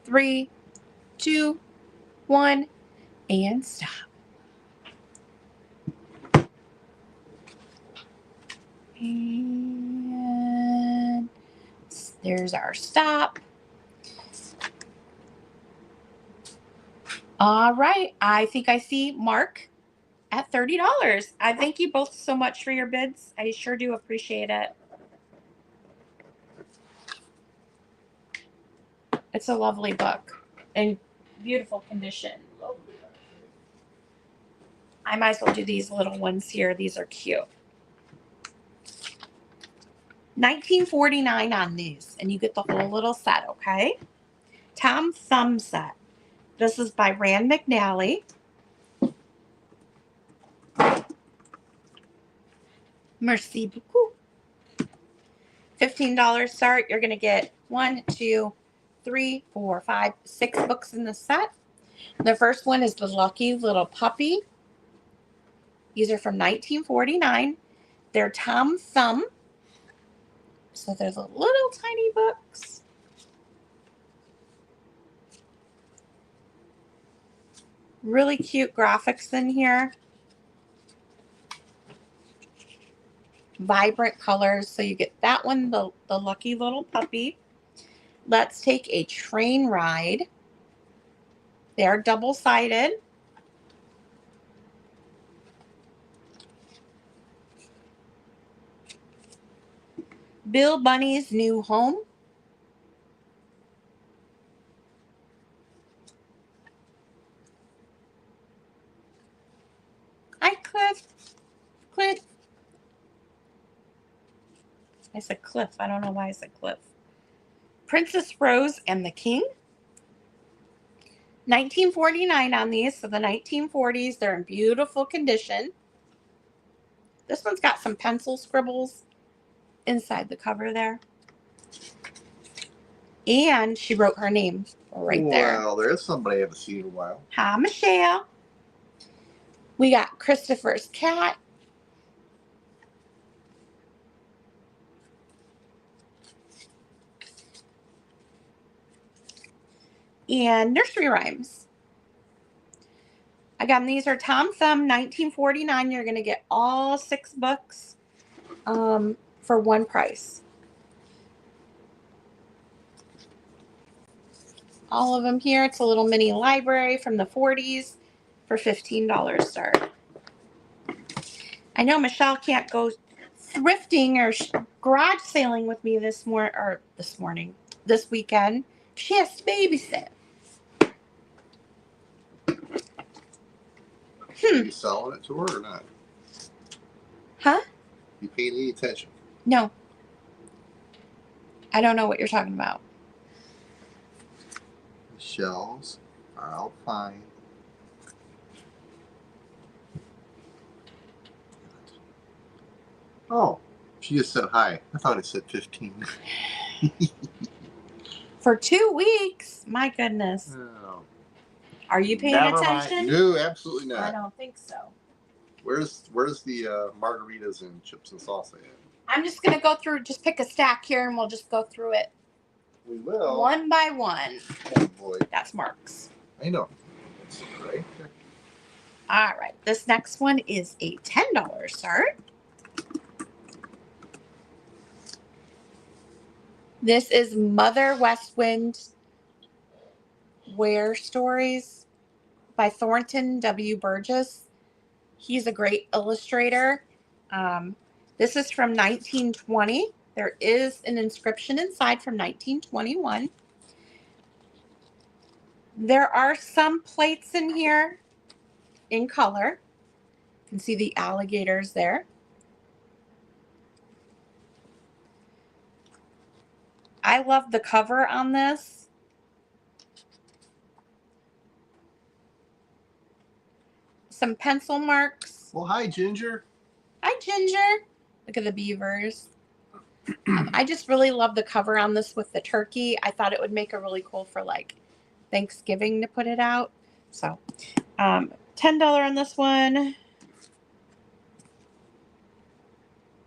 3, 2, 1, and stop. And there's our stop. All right. I think I see Mark at $30. I thank you both so much for your bids. I sure do appreciate it. It's a lovely book in beautiful condition. I might as well do these little ones here. These are cute. $19.49 on these, and you get the whole little set, okay? Tom Thumb set. This is by Rand McNally. Merci beaucoup. $15 start. You're going to get 1, 2, 3, 4, 5, 6 books in the set. The first one is The Lucky Little Puppy. These are from 1949. They're Tom Thumb. So they're the little tiny books. Really cute graphics in here. Vibrant colors. So you get that one, the Lucky Little Puppy. Let's Take a Train Ride. They are double-sided. Bill Bunny's New Home. Hi, Cliff. Cliff. I said Cliff. I don't know why I said Cliff. Princess Rose and the King. $19.49 on these. So the 1940s. They're in beautiful condition. This one's got some pencil scribbles inside the cover there. And she wrote her name right there. Well, there's somebody I haven't seen in a while. Hi, Michelle. We got Christopher's Cat. And nursery rhymes. Again, these are Tom Thumb, $19.49. You're going to get all 6 books for one price. All of them here. It's a little mini library from the 40s for $15 start. I know Michelle can't go thrifting or garage sailing with me this weekend. She has to babysit. Are you selling it to her or not? Huh? You paying any attention? No. I don't know what you're talking about. The shelves are all fine. Oh, she just said hi. I thought it said 15. For 2 weeks? My goodness. Oh. Are you paying Never attention? mind. No, absolutely I not. don't think so. Where's the margaritas and chips and salsa at? I'm just going to go through, just pick a stack here and we'll just go through it We will. one by one. Oh boy. That's Mark's. I know. That's right. All right. This next one is a $10 start. This is Mother West Wind Ware Stories by Thornton W. Burgess. He's a great illustrator. This is from 1920. There is an inscription inside from 1921. There are some plates in here in color. You can see the alligators there. I love the cover on this. Some pencil marks. Well, hi, Ginger. Hi, Ginger. Look at the beavers. I just really love the cover on this with the turkey. I thought it would make it really cool for like Thanksgiving to put it out. So $10 on this one.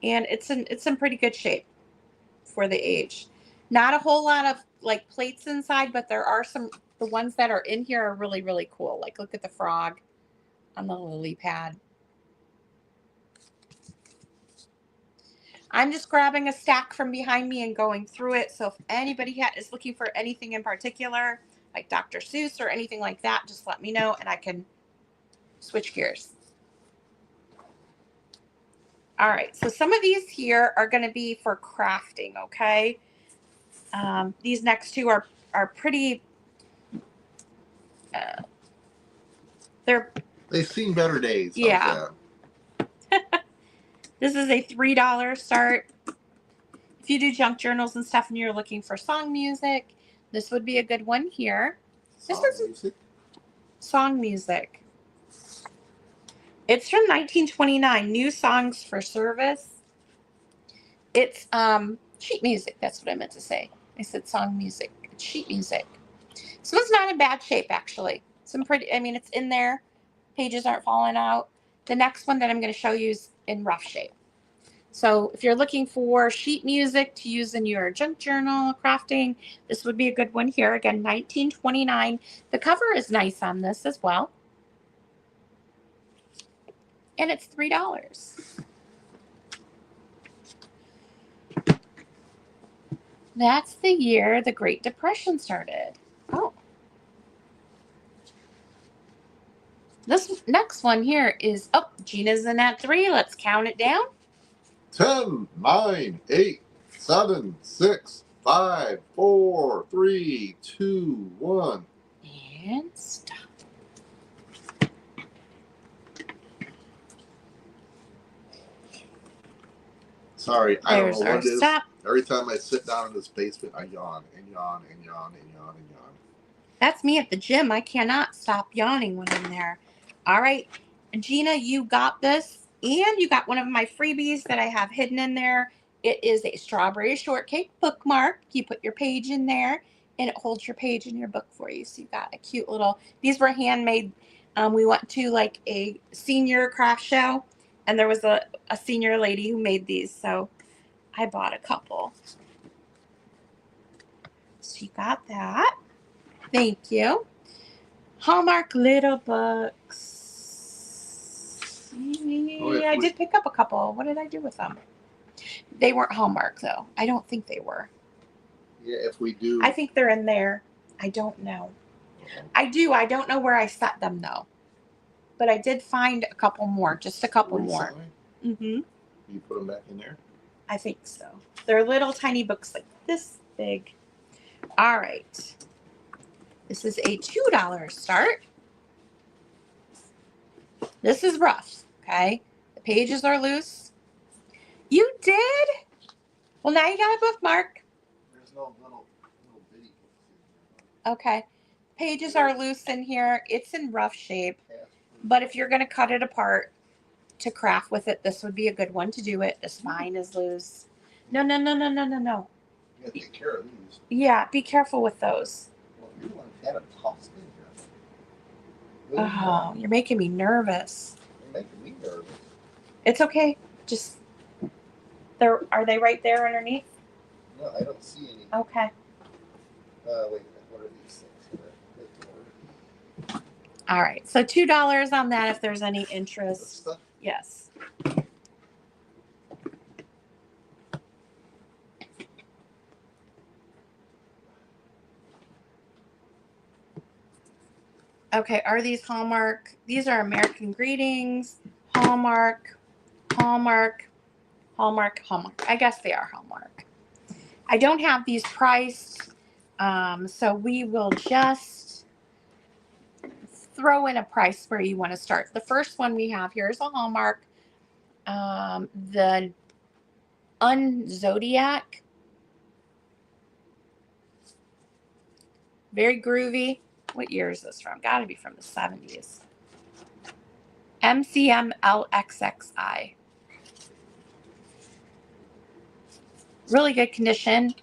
And it's in pretty good shape for the age. Not a whole lot of like plates inside, but there are some, the ones that are in here are really, really cool. Like look at the frog on the lily pad. I'm just grabbing a stack from behind me and going through it. So if anybody is looking for anything in particular, like Dr. Seuss or anything like that, just let me know and I can switch gears. All right, so some of these here are going to be for crafting, okay? These next two are pretty, They've seen better days. Yeah. This is a $3 start. If you do junk journals and stuff and you're looking for song music, this would be a good one here. Song music. It's from 1929, New Songs for Service. It's sheet music, that's what I meant to say. I said song music. It's sheet music. So it's not in bad shape, actually. Some pretty, I mean, it's in there. Pages aren't falling out. The next one that I'm going to show you is in rough shape. So if you're looking for sheet music to use in your junk journal crafting, this would be a good one here. Again, 1929. The cover is nice on this as well. And it's $3. That's the year the Great Depression started. Oh. This next one here is, oh, Gina's in at 3. Let's count it down. 10, 9, 8, 7, 6, 5, 4, 3, 2, 1. And stop. Sorry, I don't know what it is. Stop. Every time I sit down in this basement, I yawn and yawn and yawn and yawn and yawn. That's me at the gym. I cannot stop yawning when I'm there. All right, Gina, you got this. And you got one of my freebies that I have hidden in there. It is a strawberry shortcake bookmark. You put your page in there and it holds your page in your book for you. So you got a cute little, these were handmade. We went to like a senior craft show and there was a senior lady who made these. So I bought a couple. So you got that. Thank you. Hallmark Little Books. I did pick up a couple. What did I do with them? They weren't Hallmark, though. I don't think they were. Yeah, if we do. I think they're in there. I don't know. I do. I don't know where I set them, though. But I did find a couple more. Just a couple more. Mm-hmm. You put them back in there? I think so. They're little tiny books like this big. All right. This is a $2 start. This is rough, okay? The pages are loose. You did? Well, now you got a bookmark. There's no little bitty books in there. Okay. Pages are loose in here. It's in rough shape. But if you're going to cut it apart to craft with it, this would be a good one to do it. The spine is loose. No. You gotta take care of these. Yeah, be careful with those. Well, you're the one that had a toss in here. Oh, you're making me nervous. You're making me nervous. It's okay. Just, are they right there underneath? No, I don't see any. Okay. Wait a minute. What are these things? All right. So $2 on that if there's any interest. Yes. Okay, are these Hallmark? These are American Greetings, Hallmark, Hallmark, Hallmark, Hallmark. I guess they are Hallmark. I don't have these priced, so we will just throw in a price where you want to start. The first one we have here is a Hallmark, the Unzodiac. Very groovy. What year is this from? Gotta be from the 70s. MCM LXXI. Really good condition.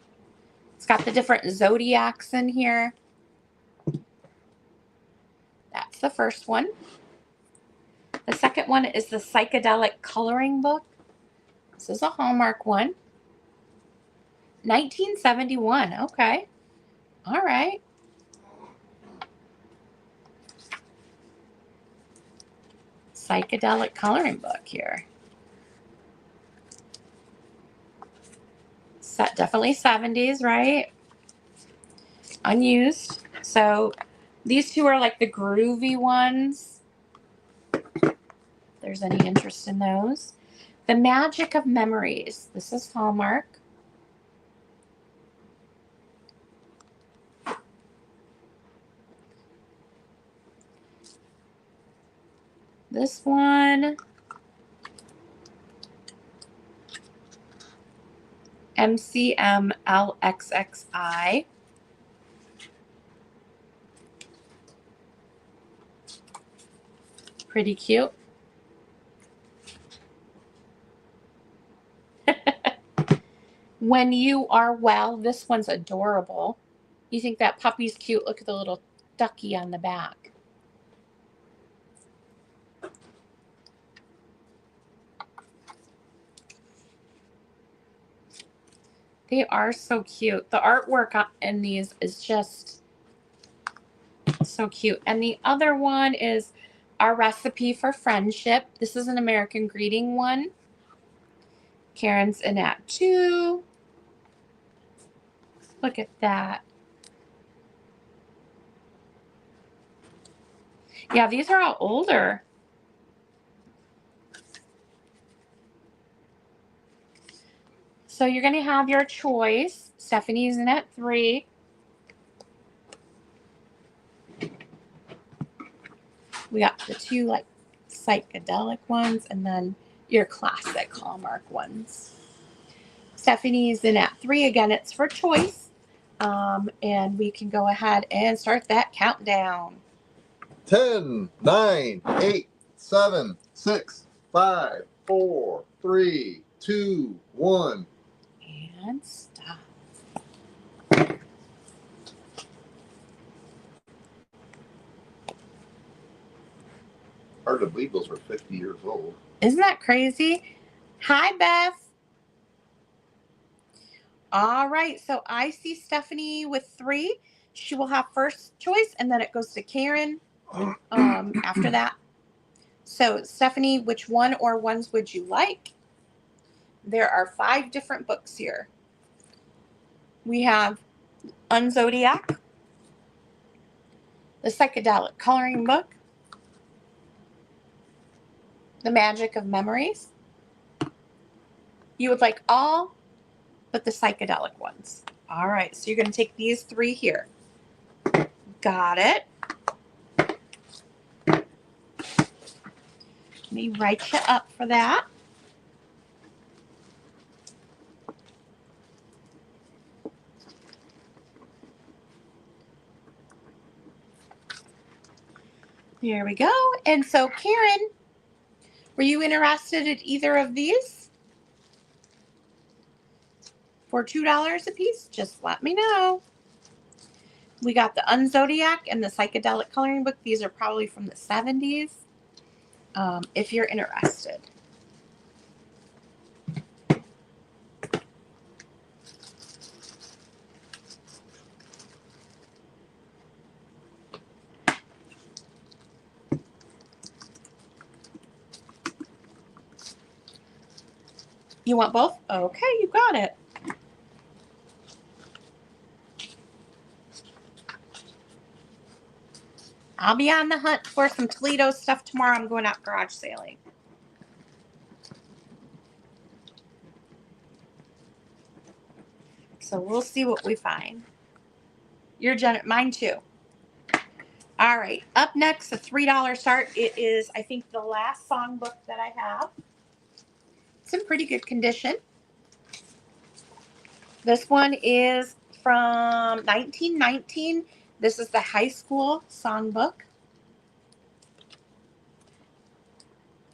It's got the different zodiacs in here. That's the first one. The second one is the Psychedelic Coloring Book. This is a Hallmark one. 1971. Okay. All right. Psychedelic coloring book here. Set, definitely 70s, right? Unused. So these two are like the groovy ones. If there's any interest in those. The Magic of Memories. This is Hallmark. This one, MCM LXXI. Pretty cute. When You Are Well, this one's adorable. You think that puppy's cute? Look at the little ducky on the back. They are so cute. The artwork in these is just so cute. And the other one is Our Recipe for Friendship. This is an American Greeting one. Karen's in at 2. Look at that. Yeah, these are all older. So you're going to have your choice. Stephanie's in at 3. We got the 2 like psychedelic ones and then your classic Hallmark ones. Stephanie's in at 3. Again, it's for choice. And we can go ahead and start that countdown. 10, 9, 8, 7, 6, 5, 4, 3, 2, 1. And stop. Hard to believe those are 50 years old. Isn't that crazy? Hi, Beth. All right, so I see Stephanie with 3. She will have first choice, and then it goes to Karen after that. So, Stephanie, which one or ones would you like? There are 5 different books here. We have Unzodiac, the Psychedelic Coloring Book, The Magic of Memories. You would like all but the psychedelic ones. All right, so you're going to take these 3 here. Got it. Let me write you up for that. There we go. And so, Karen, were you interested in either of these? For $2 a piece? Just let me know. We got the Unzodiac and the Psychedelic Coloring Book. These are probably from the 70s. If you're interested. You want both? Okay, you got it. I'll be on the hunt for some Toledo stuff tomorrow. I'm going out garage sailing. So we'll see what we find. Your mine too. All right. Up next, a $3 start. It is, I think, the last songbook that I have. It's in pretty good condition. This one is from 1919. This is the high school songbook.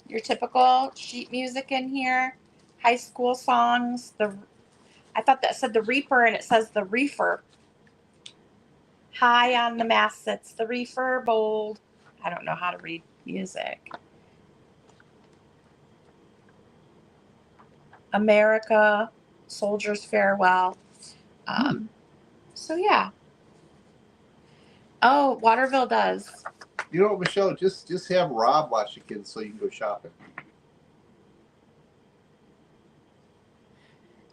Your typical sheet music in here. High school songs. I thought that said the Reaper, and it says the Reefer. High on the mast sits the Reefer, bold. I don't know how to read music. America, Soldier's Farewell. So yeah. Oh, Waterville does. You know what, Michelle? Just have Rob watch the kids so you can go shopping.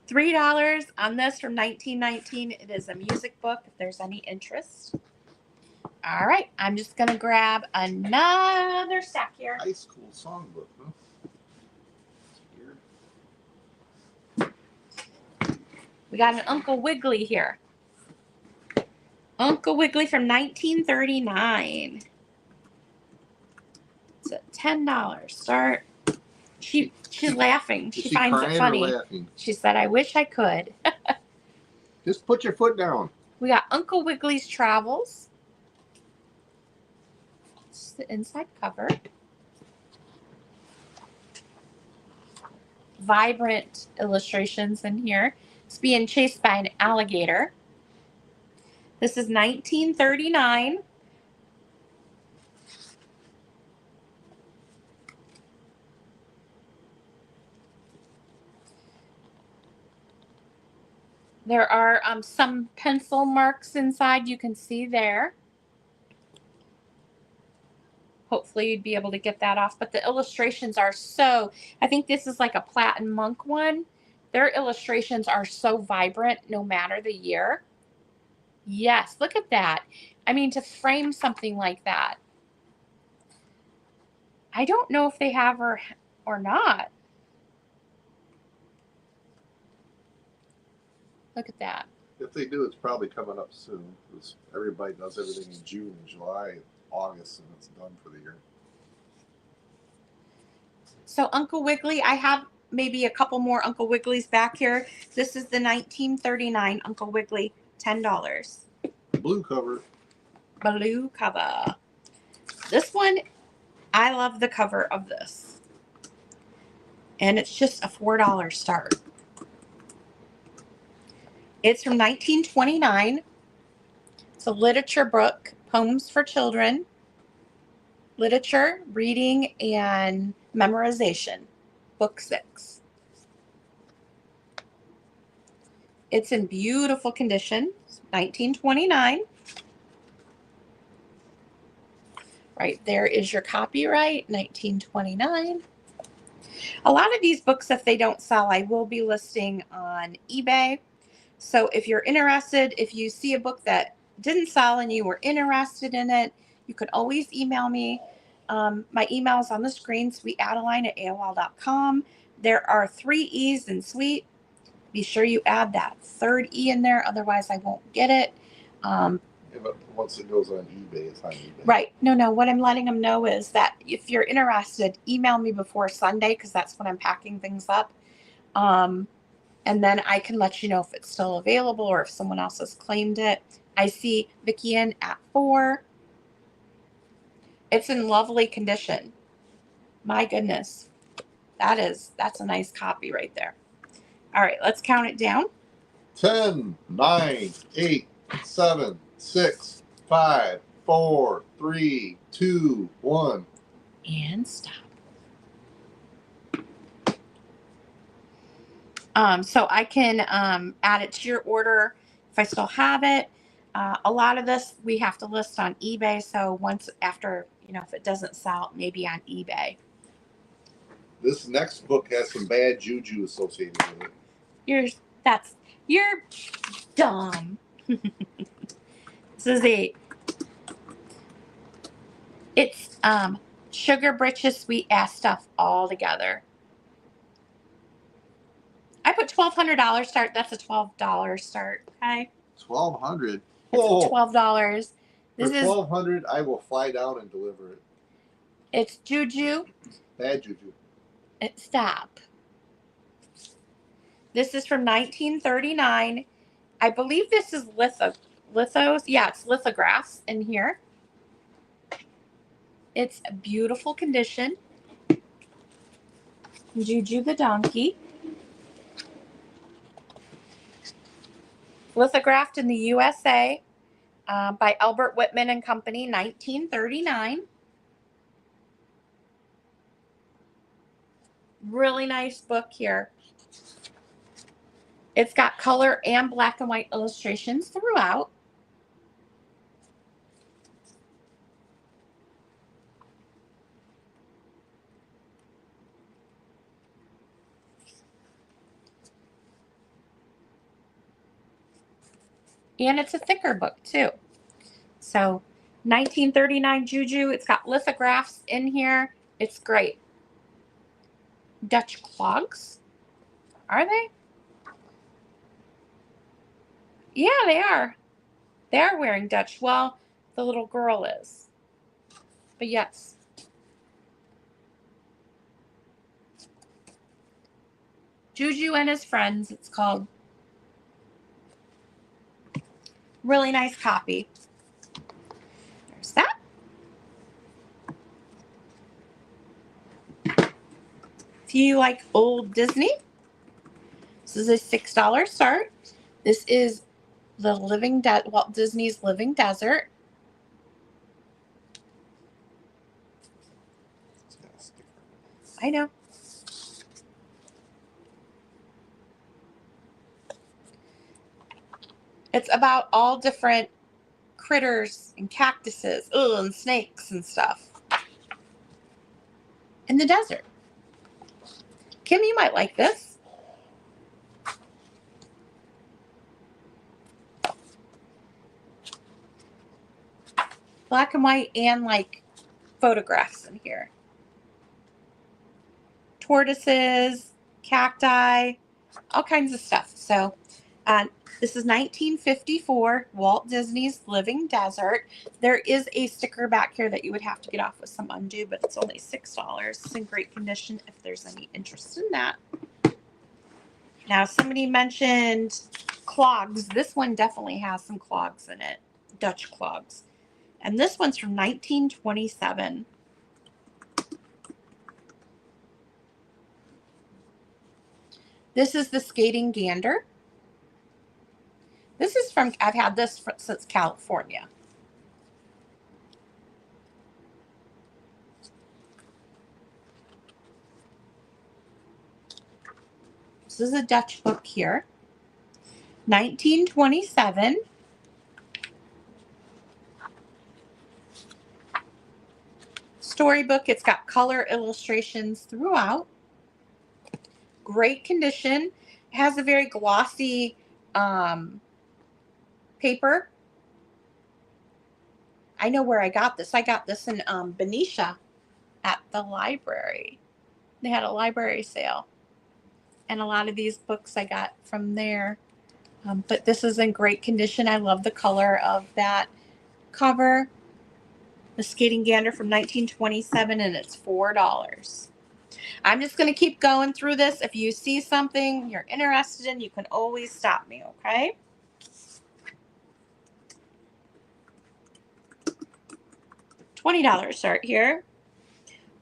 $3 on this from 1919. It is a music book if there's any interest. All right, I'm just gonna grab another stack here. High school songbook, huh? We got an Uncle Wiggily here. Uncle Wiggily from 1939. It's a $10 start. She's laughing. She finds it funny. She said, "I wish I could." Just put your foot down. We got Uncle Wiggily's Travels. It's the inside cover. Vibrant illustrations in here. It's being chased by an alligator. This is 1939. There are some pencil marks inside you can see there. Hopefully you'd be able to get that off. But the illustrations are so, I think this is like a Platt and Monk one. Their illustrations are so vibrant no matter the year. Yes, look at that. I mean, to frame something like that. I don't know if they have or not. Look at that. If they do, it's probably coming up soon because everybody does everything in June, July, August, and it's done for the year. So Uncle Wiggily, I have maybe a couple more Uncle Wigglies back here. This is the 1939 Uncle Wiggily, $10. Blue cover. Blue cover. This one, I love the cover of this. And it's just a $4 start. It's from 1929. It's a literature book, Poems for Children. Literature, reading, and memorization. Book 6. It's in beautiful condition. 1929. Right there is your copyright, 1929. A lot of these books, if they don't sell, I will be listing on eBay. So if you're interested, if you see a book that didn't sell and you were interested in it, you could always email me. My email is on the screen, sweetadeline@aol.com. There are 3 E's in sweet. Be sure you add that 3rd E in there, otherwise I won't get it. Yeah, but once it goes on eBay, it's on eBay. Right. No. What I'm letting them know is that if you're interested, email me before Sunday because that's when I'm packing things up. And then I can let you know if it's still available or if someone else has claimed it. I see Vicki in at 4. It's in lovely condition. My goodness. That's a nice copy right there. All right, let's count it down. 10, 9, 8, 7, 6, 5, 4, 3, 2, 1. And stop. So I can add it to your order if I still have it. A lot of this we have to list on eBay. So once after, if it doesn't sell, maybe on eBay. This next book has some bad juju associated with it. You're dumb. It's Sugar Britches Sweet Ass Stuff all together. I put $1,200 start. That's a $12 start. Okay. $1,200. It's $12. For $1,200, I will fly down and deliver it. It's juju. Bad juju. Stop. This is from 1939. I believe this is lithos. Yeah, it's lithographs in here. It's a beautiful condition. Juju the donkey. Lithographed in the USA by Albert Whitman and Company, 1939. Really nice book here. It's got color and black and white illustrations throughout. And it's a thicker book too. So 1939 Juju. It's got lithographs in here. It's great. Dutch clogs. Are they? Yeah, they are. They are wearing Dutch. Well, the little girl is. But yes. Juju and his friends, it's called. Really nice copy. There's that. If you like old Disney, this is a $6 start. This is the Walt Disney's Living Desert. I know. It's about all different critters and cactuses, and snakes and stuff in the desert. Kim, you might like this. Black and white and like photographs in here. Tortoises, cacti, all kinds of stuff. So this is 1954, Walt Disney's Living Desert. There is a sticker back here that you would have to get off with some undo, but it's only $6. It's in great condition if there's any interest in that. Now, somebody mentioned clogs. This one definitely has some clogs in it, Dutch clogs. And this one's from 1927. This is the Skating Gander. This is from, I've had this since California. This is a Dutch book here. 1927. Storybook. It's got color illustrations throughout. Great condition. It has a very glossy paper. I know where I got this. I got this in Benicia at the library. They had a library sale. And a lot of these books I got from there. But this is in great condition. I love the color of that cover. The Skating Gander from 1927, and it's $4. I'm just going to keep going through this. If you see something you're interested in, you can always stop me, okay? $20 start here.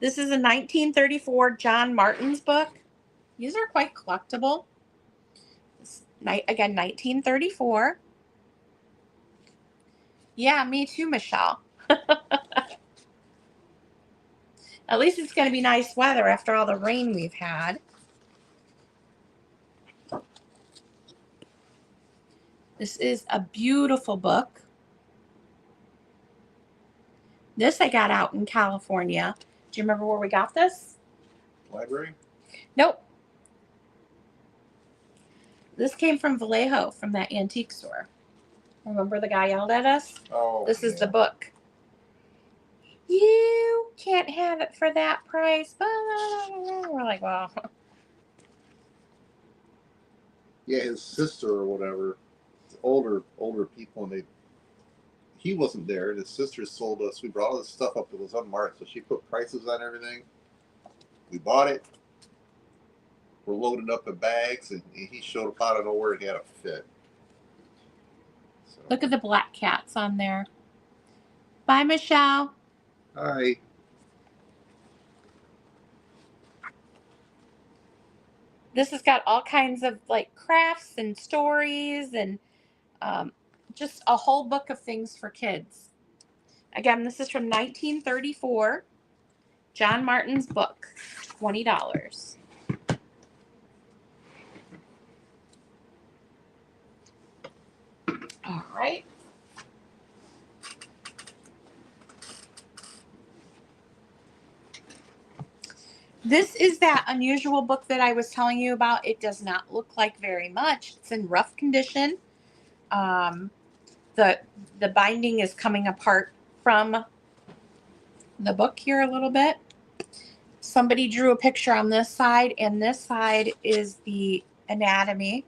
This is a 1934 John Martin's book. These are quite collectible. Again, 1934. Yeah, me too, Michelle. At least it's going to be nice weather after all the rain we've had. This is a beautiful book. This I got out in California. Do you remember where we got this? Library? Nope. This came from Vallejo, from that antique store. Remember the guy yelled at us? Oh, this is the book. You can't have it for that price. We're like, well. Yeah, his sister or whatever, older people, and he wasn't there. And his sister sold us. We brought all this stuff up that was unmarked, so she put prices on everything. We bought it. We're loading up in bags, and he showed up out of nowhere and he had a fit. So Look at the black cats on there. Bye, Michelle. Hi. This has got all kinds of like crafts and stories and just a whole book of things for kids. Again, this is from 1934. John Martin's book, $20. All right. This is that unusual book that I was telling you about. It does not look like very much. It's in rough condition. The binding is coming apart from the book here a little bit. Somebody drew a picture on this side, and this side is the anatomy.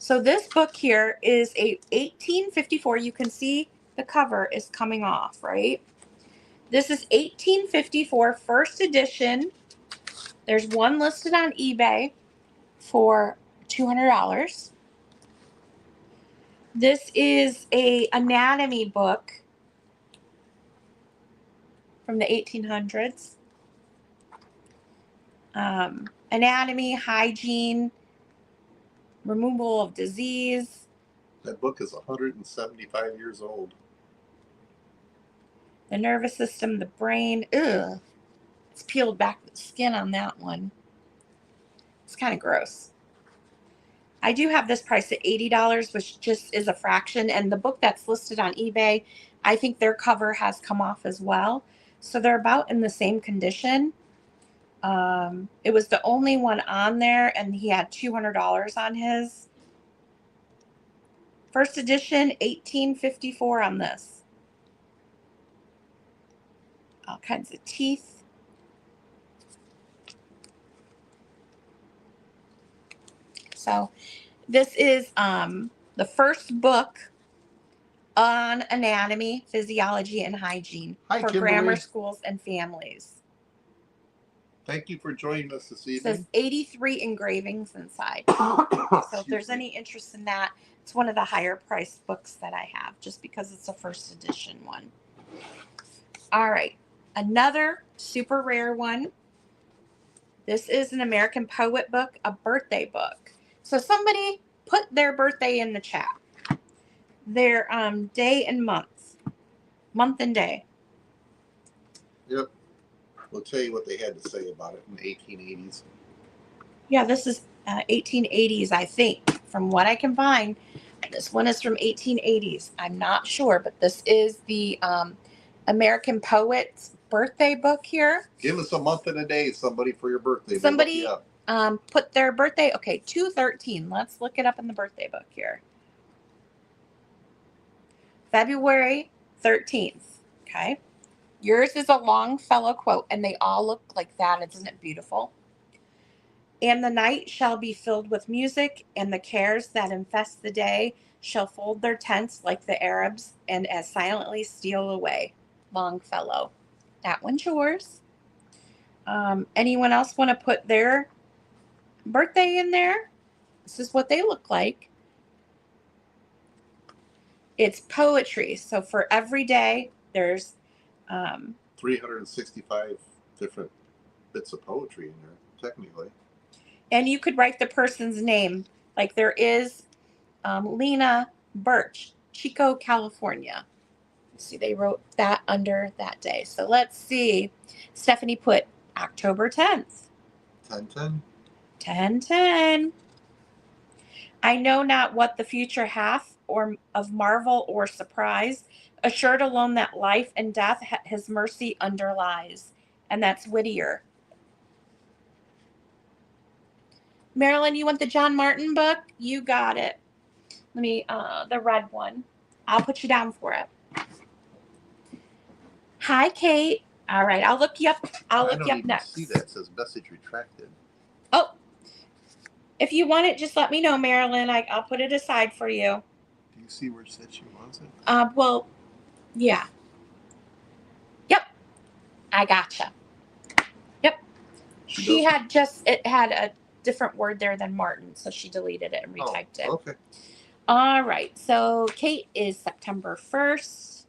So this book here is a 1854. You can see the cover is coming off, right? This is 1854 first edition. There's one listed on eBay for $200. This is a anatomy book from the 1800s. Anatomy, hygiene, removal of disease. That book is 175 years old. The nervous system, the brain. Ugh. It's peeled back the skin on that one. It's kind of gross. I do have this price at $80, which just is a fraction. And the book that's listed on eBay, I think their cover has come off as well. So they're about in the same condition. It was the only one on there, and he had $200 on his. First edition, 1854 on this. All kinds of teeth. So this is the first book on anatomy, physiology, and hygiene Hi, for Kimberly. grammar schools and families. Thank you for joining us this It evening. says 83 engravings inside. So if there's any interest in that, it's one of the higher priced books that I have, just because it's a first edition one. All right, another super rare one. This is an American poet book, a birthday book. So somebody put their birthday in the chat. Their day and month and day. Yep. We'll tell you what they had to say about it in the 1880s. Yeah, this is 1880s, I think, from what I can find. This one is from 1880s. I'm not sure, but this is the American Poet's birthday book here. Give us a month and a day, somebody, for your birthday. Somebody We'll look you up. put their birthday. Okay, 2/13. Let's look it up in the birthday book here. February 13th. Okay. Yours is a Longfellow quote, and they all look like that. Isn't it beautiful? And the night shall be filled with music, and the cares that infest the day shall fold their tents like the Arabs, and as silently steal away. Longfellow. That one's yours. Anyone else want to put their birthday in there? This is what they look like. It's poetry. So for every day, there's 365 different bits of poetry in there, technically. and you could write the person's name. Like there is Lena Birch, Chico, California. See, they wrote that under that day. So let's see. Stephanie put October 10th. 10/10. 10/10. I know not what the future hath, or of marvel or surprise, assured alone that life and death his mercy underlies. And that's Whittier. Marilyn, you want the John Martin book? You got it. Let me, the red one. I'll put you down for it. Hi, Kate. All right, I'll look you up. I'll look you up next. See that? It says message retracted. Oh, if you want it, just let me know, Marilyn. I'll put it aside for you. Do you see where it said she wants it? Well, yeah. Yep. I gotcha. Yep. It had a different word there than Martin, so she deleted it and retyped it. Okay. All right, so Kate is September 1st.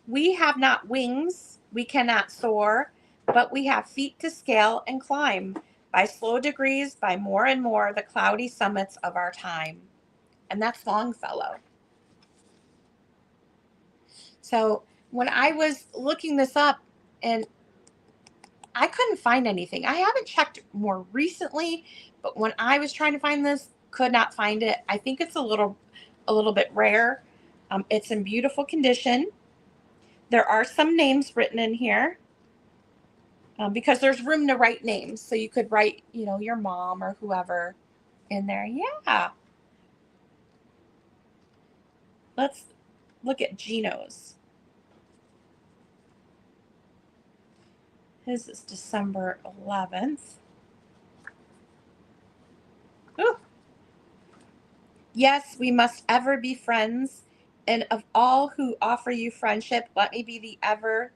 We have not wings, we cannot soar, but we have feet to scale and climb. By slow degrees, by more and more, the cloudy summits of our time. And that's Longfellow. So when I was looking this up, and I couldn't find anything. I haven't checked more recently, but when I was trying to find this, could not find it. I think it's a little bit rare. It's in beautiful condition. There are some names written in here because there's room to write names. So you could write, your mom or whoever in there. Yeah. Let's look at Gino's. His is December 11th. Ooh. Yes, we must ever be friends, and of all who offer you friendship, let me be ever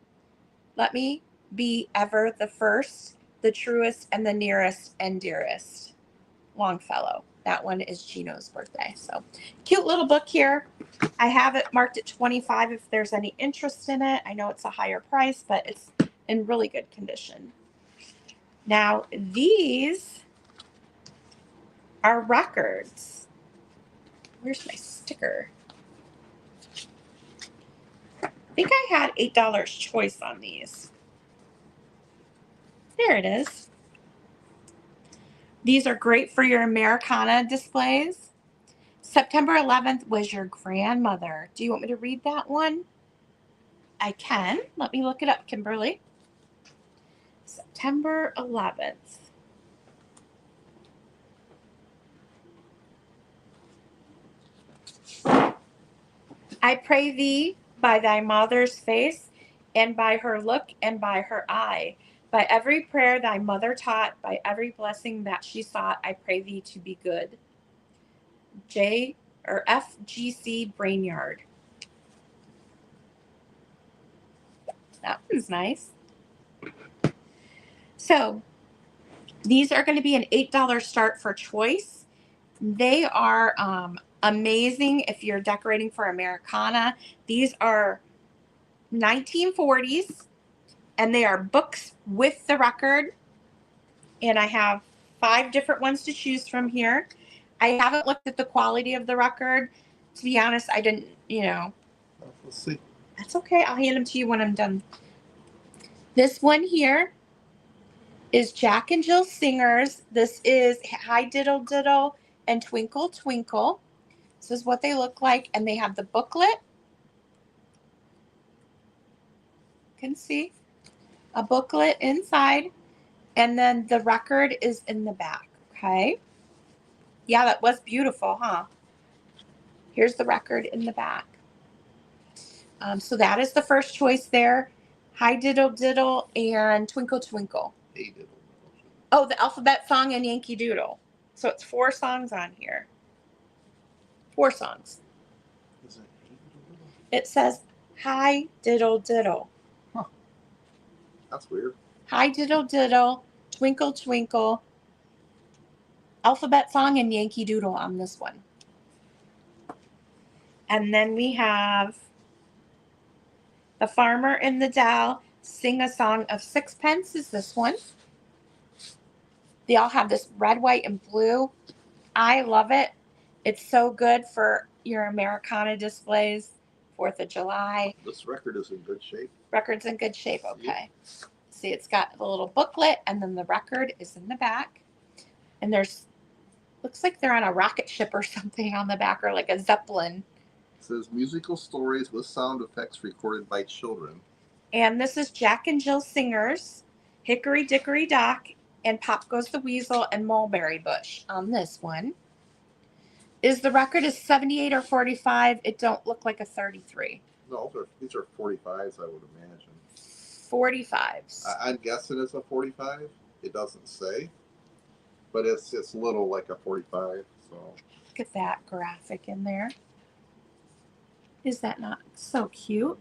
the first, the truest, and the nearest and dearest. Longfellow. That one is Gino's birthday. So cute little book here. I have it marked at 25 if there's any interest in it. I know it's a higher price, but it's in really good condition. Now, these are records. Where's my sticker? I think I had $8 choice on these. There it is. These are great for your Americana displays. September 11th was your grandmother. Do you want me to read that one? I can. Let me look it up, Kimberly. September 11th. I pray thee by thy mother's face, and by her look, and by her eye, by every prayer thy mother taught, by every blessing that she sought, I pray thee to be good. FGC Brainyard. That one's nice. So these are going to be an $8 start for choice. They are amazing if you're decorating for Americana. These are 1940s, and they are books with the record. And I have 5 different ones to choose from here. I haven't looked at the quality of the record. To be honest, I didn't, Let's see. That's okay. I'll hand them to you when I'm done. This one here is Jack and Jill Singers. This is Hi Diddle Diddle and Twinkle Twinkle. This is what they look like, and they have the booklet. You can see a booklet inside, and then the record is in the back. Okay. Yeah, that was beautiful, huh? Here's the record in the back. So that is the first choice there. Hi Diddle Diddle and Twinkle Twinkle. Hey Diddle. Oh, the Alphabet Song and Yankee Doodle. So it's 4 songs on here. 4 songs. Is it Hey Diddle? It says Hi Diddle Diddle. Huh. That's weird. Hi Diddle Diddle, Twinkle Twinkle, Alphabet Song and Yankee Doodle on this one. And then we have The Farmer in the Dell, Sing a Song of Sixpence is this one. They all have this red, white, and blue. I love it. It's so good for your Americana displays, 4th of July. This record is in good shape. Record's in good shape, okay. Yep. See, it's got the little booklet, and then the record is in the back. And looks like they're on a rocket ship or something on the back, or like a Zeppelin. It says musical stories with sound effects recorded by children. And this is Jack and Jill Singers, Hickory Dickory Dock, and Pop Goes the Weasel and Mulberry Bush on this one. The record is 78 or 45. It don't look like a 33. No, these are 45s, I would imagine. 45s. I'm guessing it's a 45. It doesn't say, but it's little like a 45. So look at that graphic in there. Is that not so cute?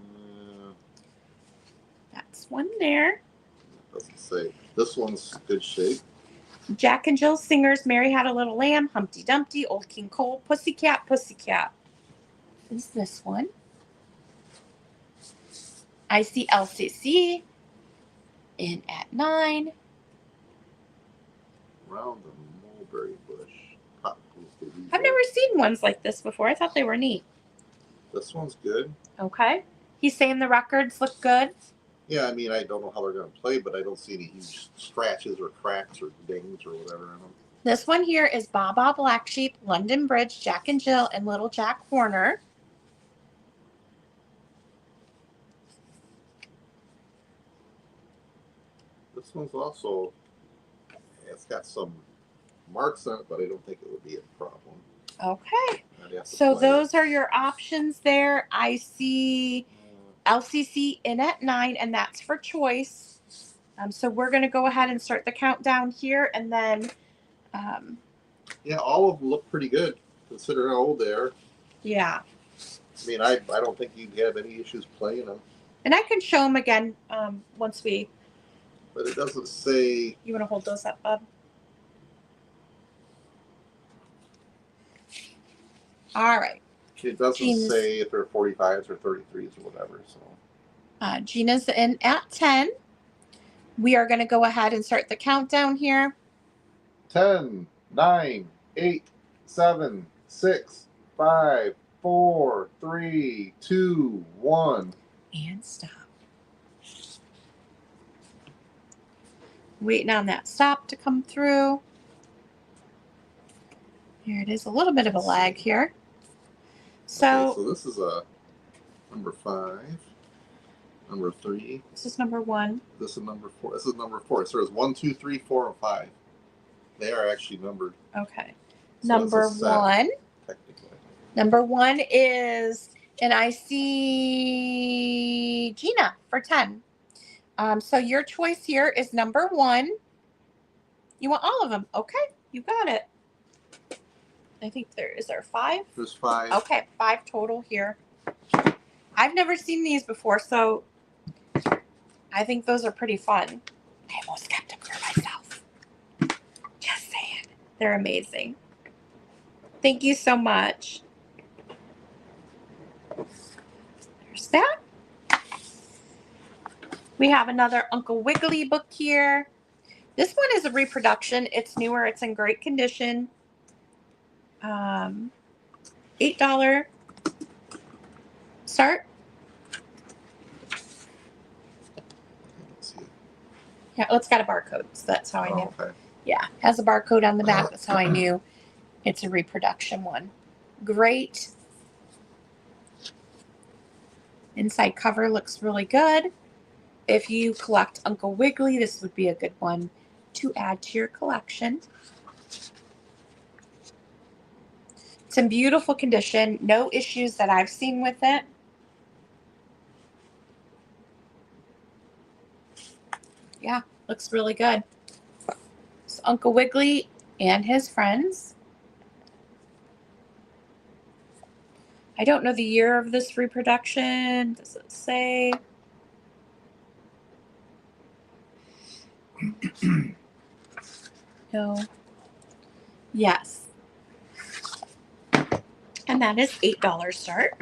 That's one there. Doesn't say. This one's good shape. Jack and Jill Singers, Mary Had a Little Lamb, Humpty Dumpty, Old King Cole, Pussycat, Pussycat. Is this one? I see LCC in at 9. Round the mulberry bush. I've never seen ones like this before. I thought they were neat. This one's good. Okay. He's saying the records look good. Yeah, I mean, I don't know how they're going to play, but I don't see any huge scratches or cracks or dings or whatever in them. This one here is Baa Baa Black Sheep, London Bridge, Jack and Jill, and Little Jack Horner. This one's also, it's got some marks on it, but I don't think it would be a problem. Okay. I'd have to So play it. those are your options there. I see LCC in at 9, and that's for choice. So we're going to go ahead and start the countdown here, and then Yeah, all of them look pretty good considering how old they are. yeah. I mean, I don't think you'd have any issues playing them. And I can show them again once we. But it doesn't say. You want to hold those up, Bub? All right. It doesn't Gina's, say if they're 45s or 33s or whatever. So Gina's in at 10. We are going to go ahead and start the countdown here. 10, 9, 8, 7, 6, 5, 4, 3, 2, 1. And stop. Waiting on that stop to come through. Here it is, a little bit of a lag here. So, Okay, so this is a number 5, number 3. this is number 1. This is number 4. This is number 4. So there's 1, 2, 3, 4, and 5. They are actually numbered. Okay. So Number it's a set, 1. technically. Number 1 is, and I see Gina for 10. So your choice here is number 1. You want all of them? Okay, you got it. I think is there 5? There's 5. Okay, 5 total here. I've never seen these before, so I think those are pretty fun. I almost kept them for myself. Just saying. They're amazing. Thank you so much. There's that. We have another Uncle Wiggily book here. This one is a reproduction. It's newer. It's in great condition. $8 start. Yeah, oh, it's got a barcode, so that's how I knew. Okay. Yeah, has a barcode on the back. That's how I knew it's a reproduction one. Great. Inside cover looks really good. If you collect Uncle Wiggily, this would be a good one to add to your collection. It's in beautiful condition. No issues that I've seen with it. Yeah, looks really good. So Uncle Wiggily and his friends. I don't know the year of this reproduction. Does it say? No. Yes. And that is $8 start.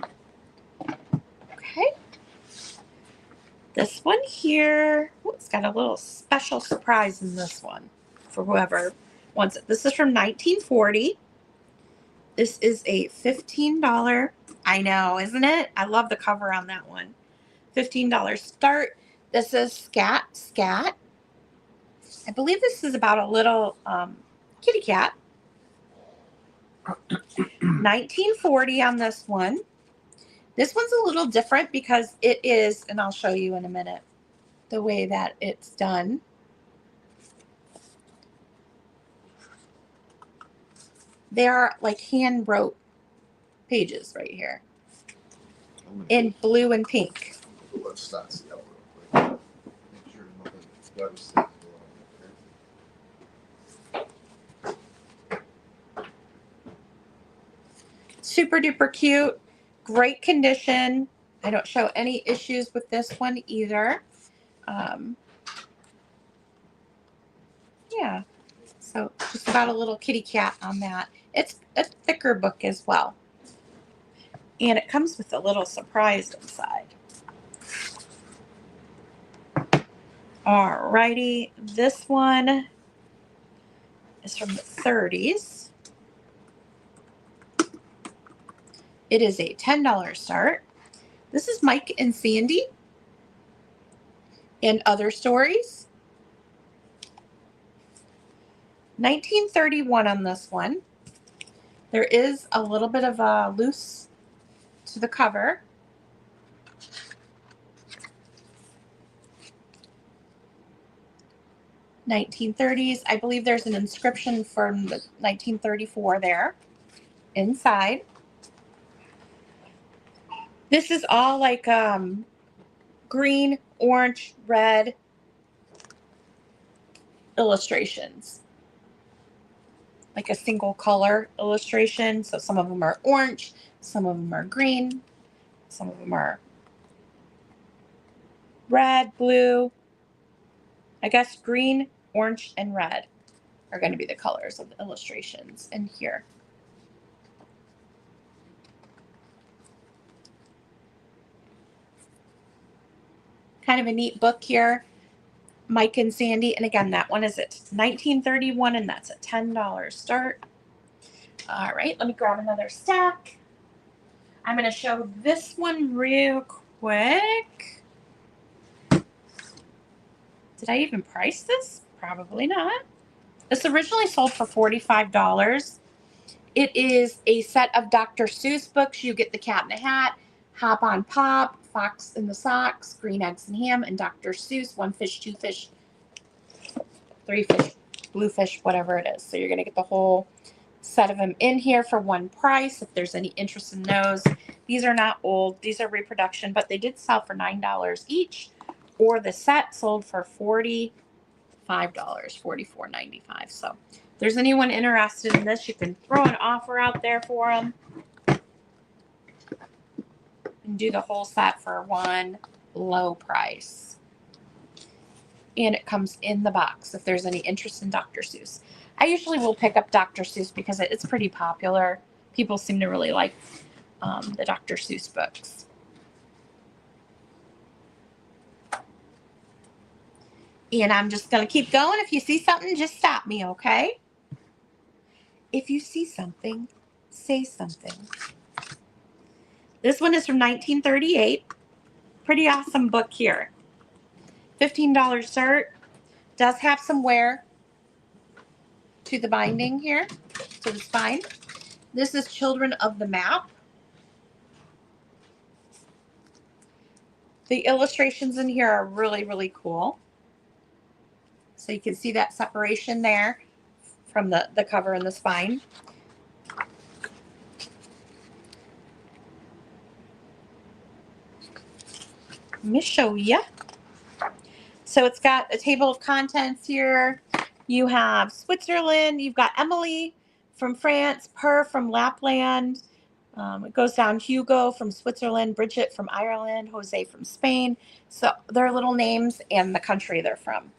Okay. This one here, ooh, it's got a little special surprise in this one for whoever wants it. This is from 1940. This is a $15. I know, isn't it? I love the cover on that one. $15 start. This is Scat Scat. I believe this is about a little kitty cat. 1940 on this one. This one's a little different because it is, and I'll show you in a minute, the way that it's done. They are like hand wrote pages right here in blue and pink. Let's not see that real quick. Make sure nothing does go on Super duper cute, great condition. I don't show any issues with this one either. Yeah, so just about a little kitty cat on that. It's a thicker book as well. And it comes with a little surprise inside. Alrighty, this one is from the 30s. It is a $10 start. This is Mike and Sandy and Other Stories. 1931 on this one. There is a little bit of a loose to the cover. (1930s). I believe there's an inscription from the 1934 there inside. This is all like green, orange, red illustrations. Like a single color illustration. So some of them are orange, some of them are green, some of them are red, blue. I guess green, orange, and red are going to be the colors of the illustrations in here. Kind of a neat book here. Mike and Sandy. And again, that one is at 1931 and that's a $10 start. All right, let me grab another stack. I'm going to show this one real quick. Did I even price this? Probably not. This originally sold for $45. It is a set of Dr. Seuss books. You get The Cat in the Hat, Hop on Pop, Fox in the Socks, Green Eggs and Ham, and Dr. Seuss, 1 fish, 2 fish, 3 fish, blue fish, whatever it is. So you're going to get the whole set of them in here for one price if there's any interest in those. These are not old. These are reproduction, but they did sell for $9 each, or the set sold for $45, $44.95. So if there's anyone interested in this, you can throw an offer out there for them and do the whole set for one low price. And it comes in the box if there's any interest in Dr. Seuss. I usually will pick up Dr. Seuss because it's pretty popular. People seem to really like the Dr. Seuss books. And I'm just going to keep going. If you see something, just stop me, okay? If you see something, say something. This one is from 1938. Pretty awesome book here. $15 cert. Does have some wear to the binding here, to the spine. This is Children of the Map. The illustrations in here are really, really cool. So you can see that separation there from the cover and the spine. Let me show you. So it's got a table of contents here. You have Switzerland. You've got Emily from France, Per from Lapland. It goes down Hugo from Switzerland, Bridget from Ireland, Jose from Spain. So their little names and the country they're from.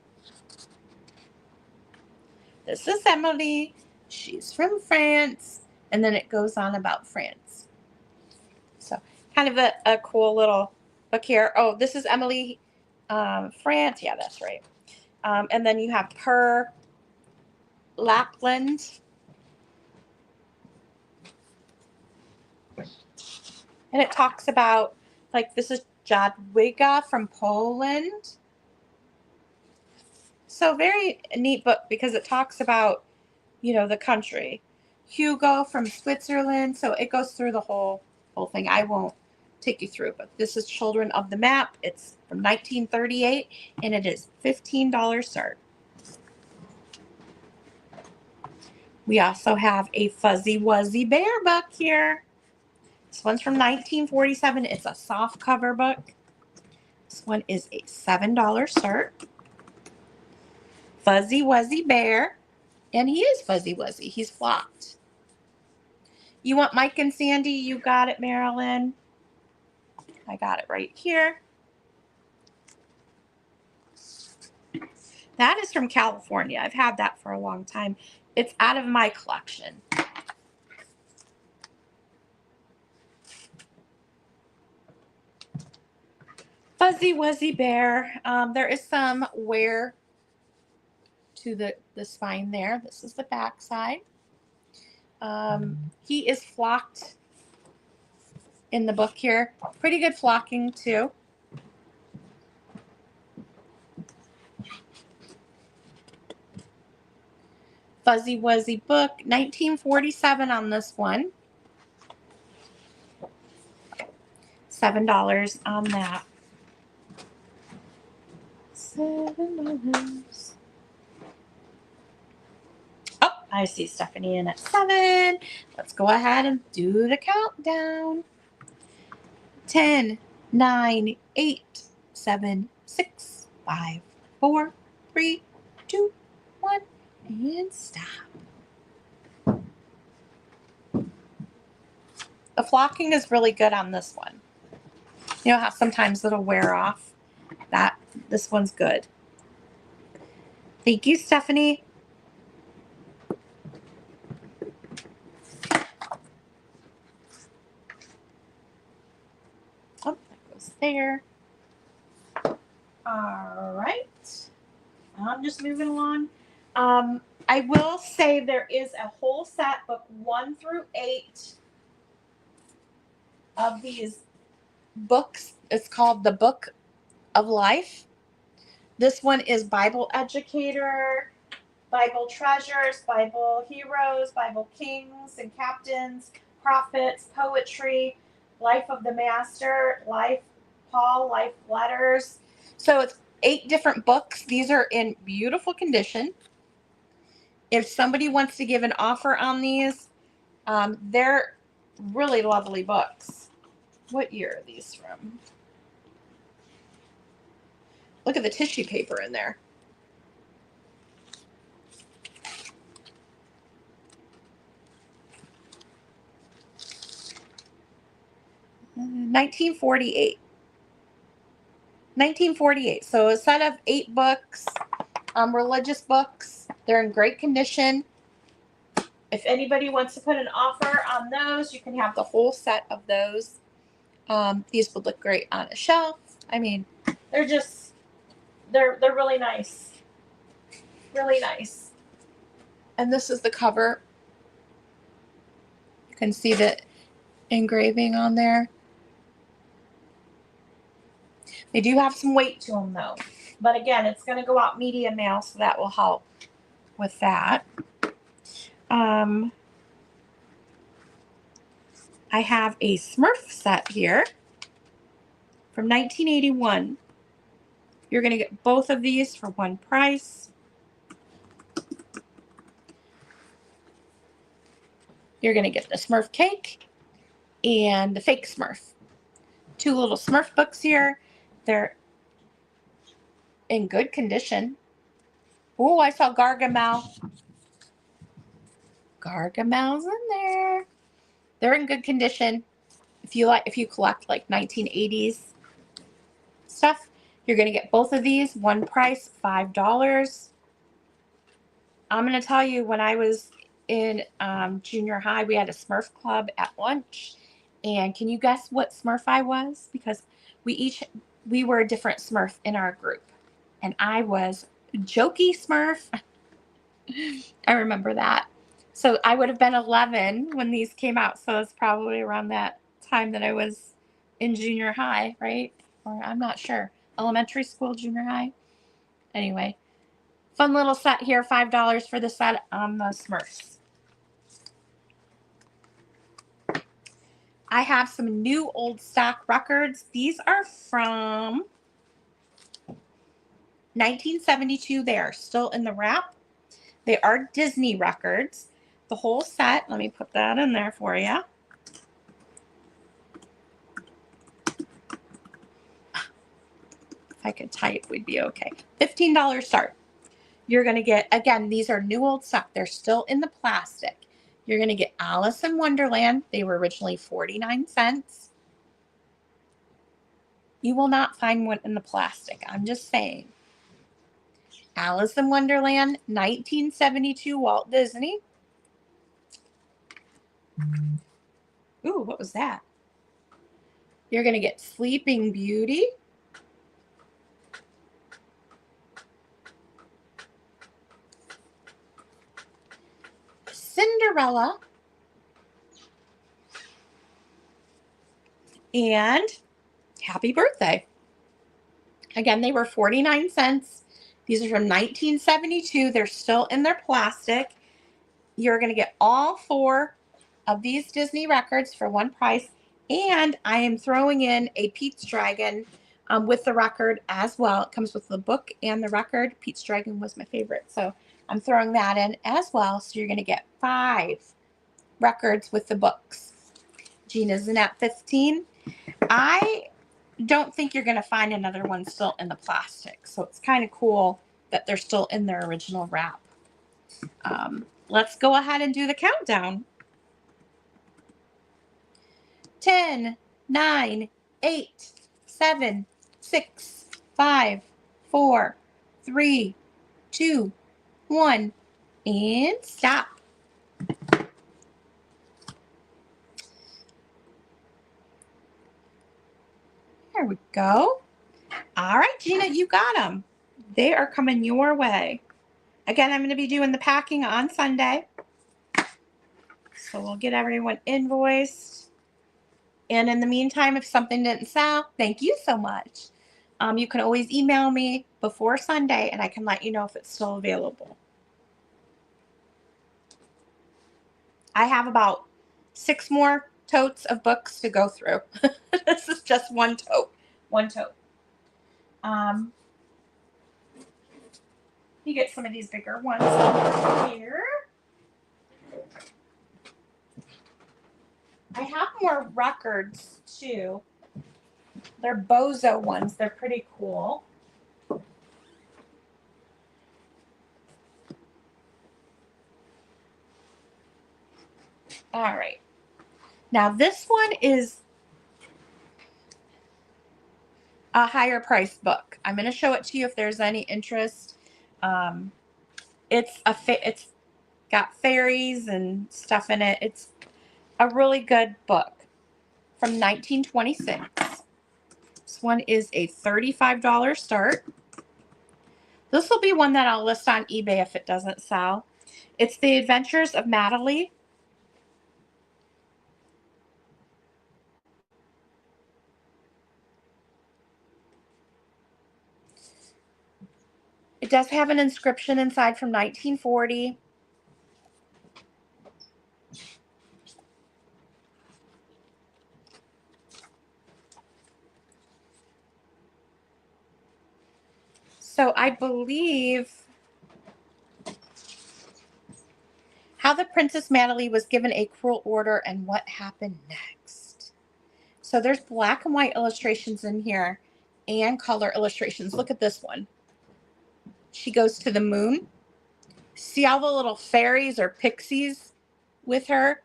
This is Emily. She's from France. And then it goes on about France. So kind of a cool little book here. Oh, this is Emily, France. Yeah, that's right. And then you have Per Lapland. And it talks about, like, this is Jadwiga from Poland. So very neat book because it talks about, you know, the country. Hugo from Switzerland. So it goes through the whole thing. I won't take you through, but this is Children of the Map. It's from 1938 and it is $15 start. We also have a Fuzzy Wuzzy Bear book here. This one's from 1947. It's a soft cover book. This one is a $7 start. Fuzzy Wuzzy Bear. And he is Fuzzy Wuzzy. He's flocked. You want Mike and Sandy? You got it, Marilyn. I got it right here. That is from California. I've had that for a long time. It's out of my collection. Fuzzy Wuzzy Bear. There is some wear to the spine there. This is the back side. He is flocked in the book here. Pretty good flocking too. Fuzzy Wuzzy book, 1947 on this one. $7 on that. $7. Oh, I see Stephanie in at 7. Let's go ahead and do the countdown. 10, 9, 8, 7, 6, 5, 4, 3, 2, 1, and stop. The flocking is really good on this one. You know how sometimes it'll wear off? This one's good. Thank you, Stephanie. Oh, that goes there. All right. I'm just moving along. I will say there is a whole set, book 1 through 8 of these books. It's called The Book of Life. This one is Bible Educator, Bible Treasures, Bible Heroes, Bible Kings and Captains, Prophets, Poetry, Life of the Master, Life Paul, Life Letters. So it's 8 different books. These are in beautiful condition. If somebody wants to give an offer on these, they're really lovely books. What year are these from? Look at the tissue paper in there. Uh, 1948. 1948. So a set of 8 books, religious books. They're in great condition. If anybody wants to put an offer on those, you can have the whole set of those. These would look great on a shelf. I mean, they're really nice. Really nice. And this is the cover. You can see the engraving on there. They do have some weight to them though. But again, it's going to go out medium mail, so that will help with that. I have a Smurf set here from 1981. You're going to get both of these for one price. You're going to get the Smurf cake and the fake Smurf. 2 little Smurf books here. They're in good condition. Oh, I saw Gargamel. Gargamel's in there. They're in good condition. If you collect like 1980s stuff, you're going to get both of these. One price, $5. I'm going to tell you, when I was in junior high, we had a Smurf club at lunch. And can you guess what Smurf I was? Because we were a different Smurf in our group. And I was Jokey Smurf. I remember that. So I would have been 11 when these came out. So it's probably around that time that I was in junior high, right? Or I'm not sure. Elementary school, junior high. Anyway, fun little set here. $5 for the set on the Smurfs. I have some new old stock records. These are from 1972. They are still in the wrap. They are Disney records. The whole set. Let me put that in there for you. If I could type, we'd be okay. $15 start. You're going to get, again, these are new old stock. They're still in the plastic. You're going to get Alice in Wonderland. They were originally 49 cents. You will not find one in the plastic. I'm just saying. Alice in Wonderland, 1972 Walt Disney. Ooh, what was that? You're going to get Sleeping Beauty. Cinderella. And Happy Birthday. Again, they were 49 cents. These are from 1972. They're still in their plastic. You're going to get all 4 of these Disney records for one price. And I am throwing in a Pete's Dragon with the record as well. It comes with the book and the record. Pete's Dragon was my favorite. So I'm throwing that in as well. So you're going to get 5 records with the books. Gina's in at 15. I don't think you're going to find another one still in the plastic. So it's kind of cool that they're still in their original wrap. Let's go ahead and do the countdown. 10, 9, 8, 7, 6, 5, 4, 3, 2, 1, and stop. There we go. All right, Gina, you got them. They are coming your way. Again, I'm going to be doing the packing on Sunday. So we'll get everyone invoiced. And in the meantime, if something didn't sell, thank you so much. You can always email me before Sunday and I can let you know if it's still available. I have about 6 more totes of books to go through. This is just one tote. One tote. You get some of these bigger ones here. I have more records too. They're Bozo ones. They're pretty cool. All right. Now this one is a higher priced book. I'm going to show it to you if there's any interest. It's got fairies and stuff in it. It's a really good book from 1926. This one is a $35 start. This will be one that I'll list on eBay if it doesn't sell. It's The Adventures of Madeline. It does have an inscription inside from 1940. So I believe How the Princess Madeline Was Given a Cruel Order and What Happened Next. So there's black and white illustrations in here and color illustrations. Look at this one. She goes to the moon. See all the little fairies or pixies with her?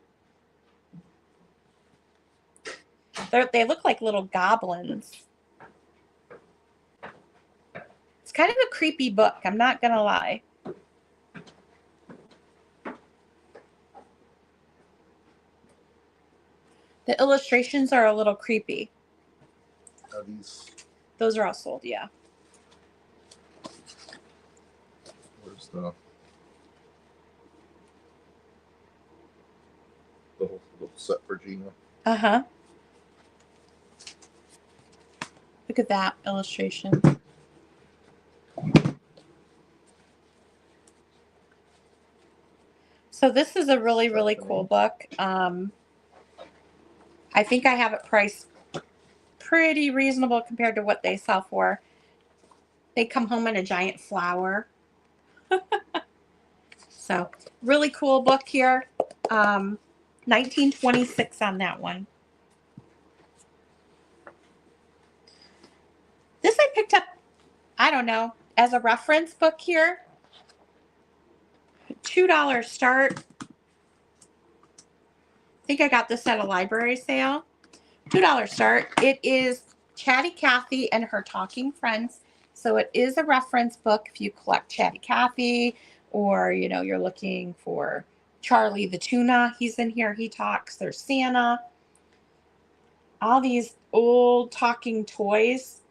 They look like little goblins. It's kind of a creepy book, I'm not going to lie. The illustrations are a little creepy. Are these? Those are all sold, yeah. Where's the whole set for Gina? Uh-huh. Look at that illustration. So this is a really, really cool book. I think I have it priced pretty reasonable compared to what they sell for. They come home in a giant flower. So really cool book here. 1926 on that one. This I picked up, I don't know, as a reference book here. $2 start. I think I got this at a library sale. $2 start. It is Chatty Cathy and Her Talking Friends. So it is a reference book if you collect Chatty Cathy, or you're looking for Charlie the Tuna. He's in here. He talks. There's Santa. All these old talking toys.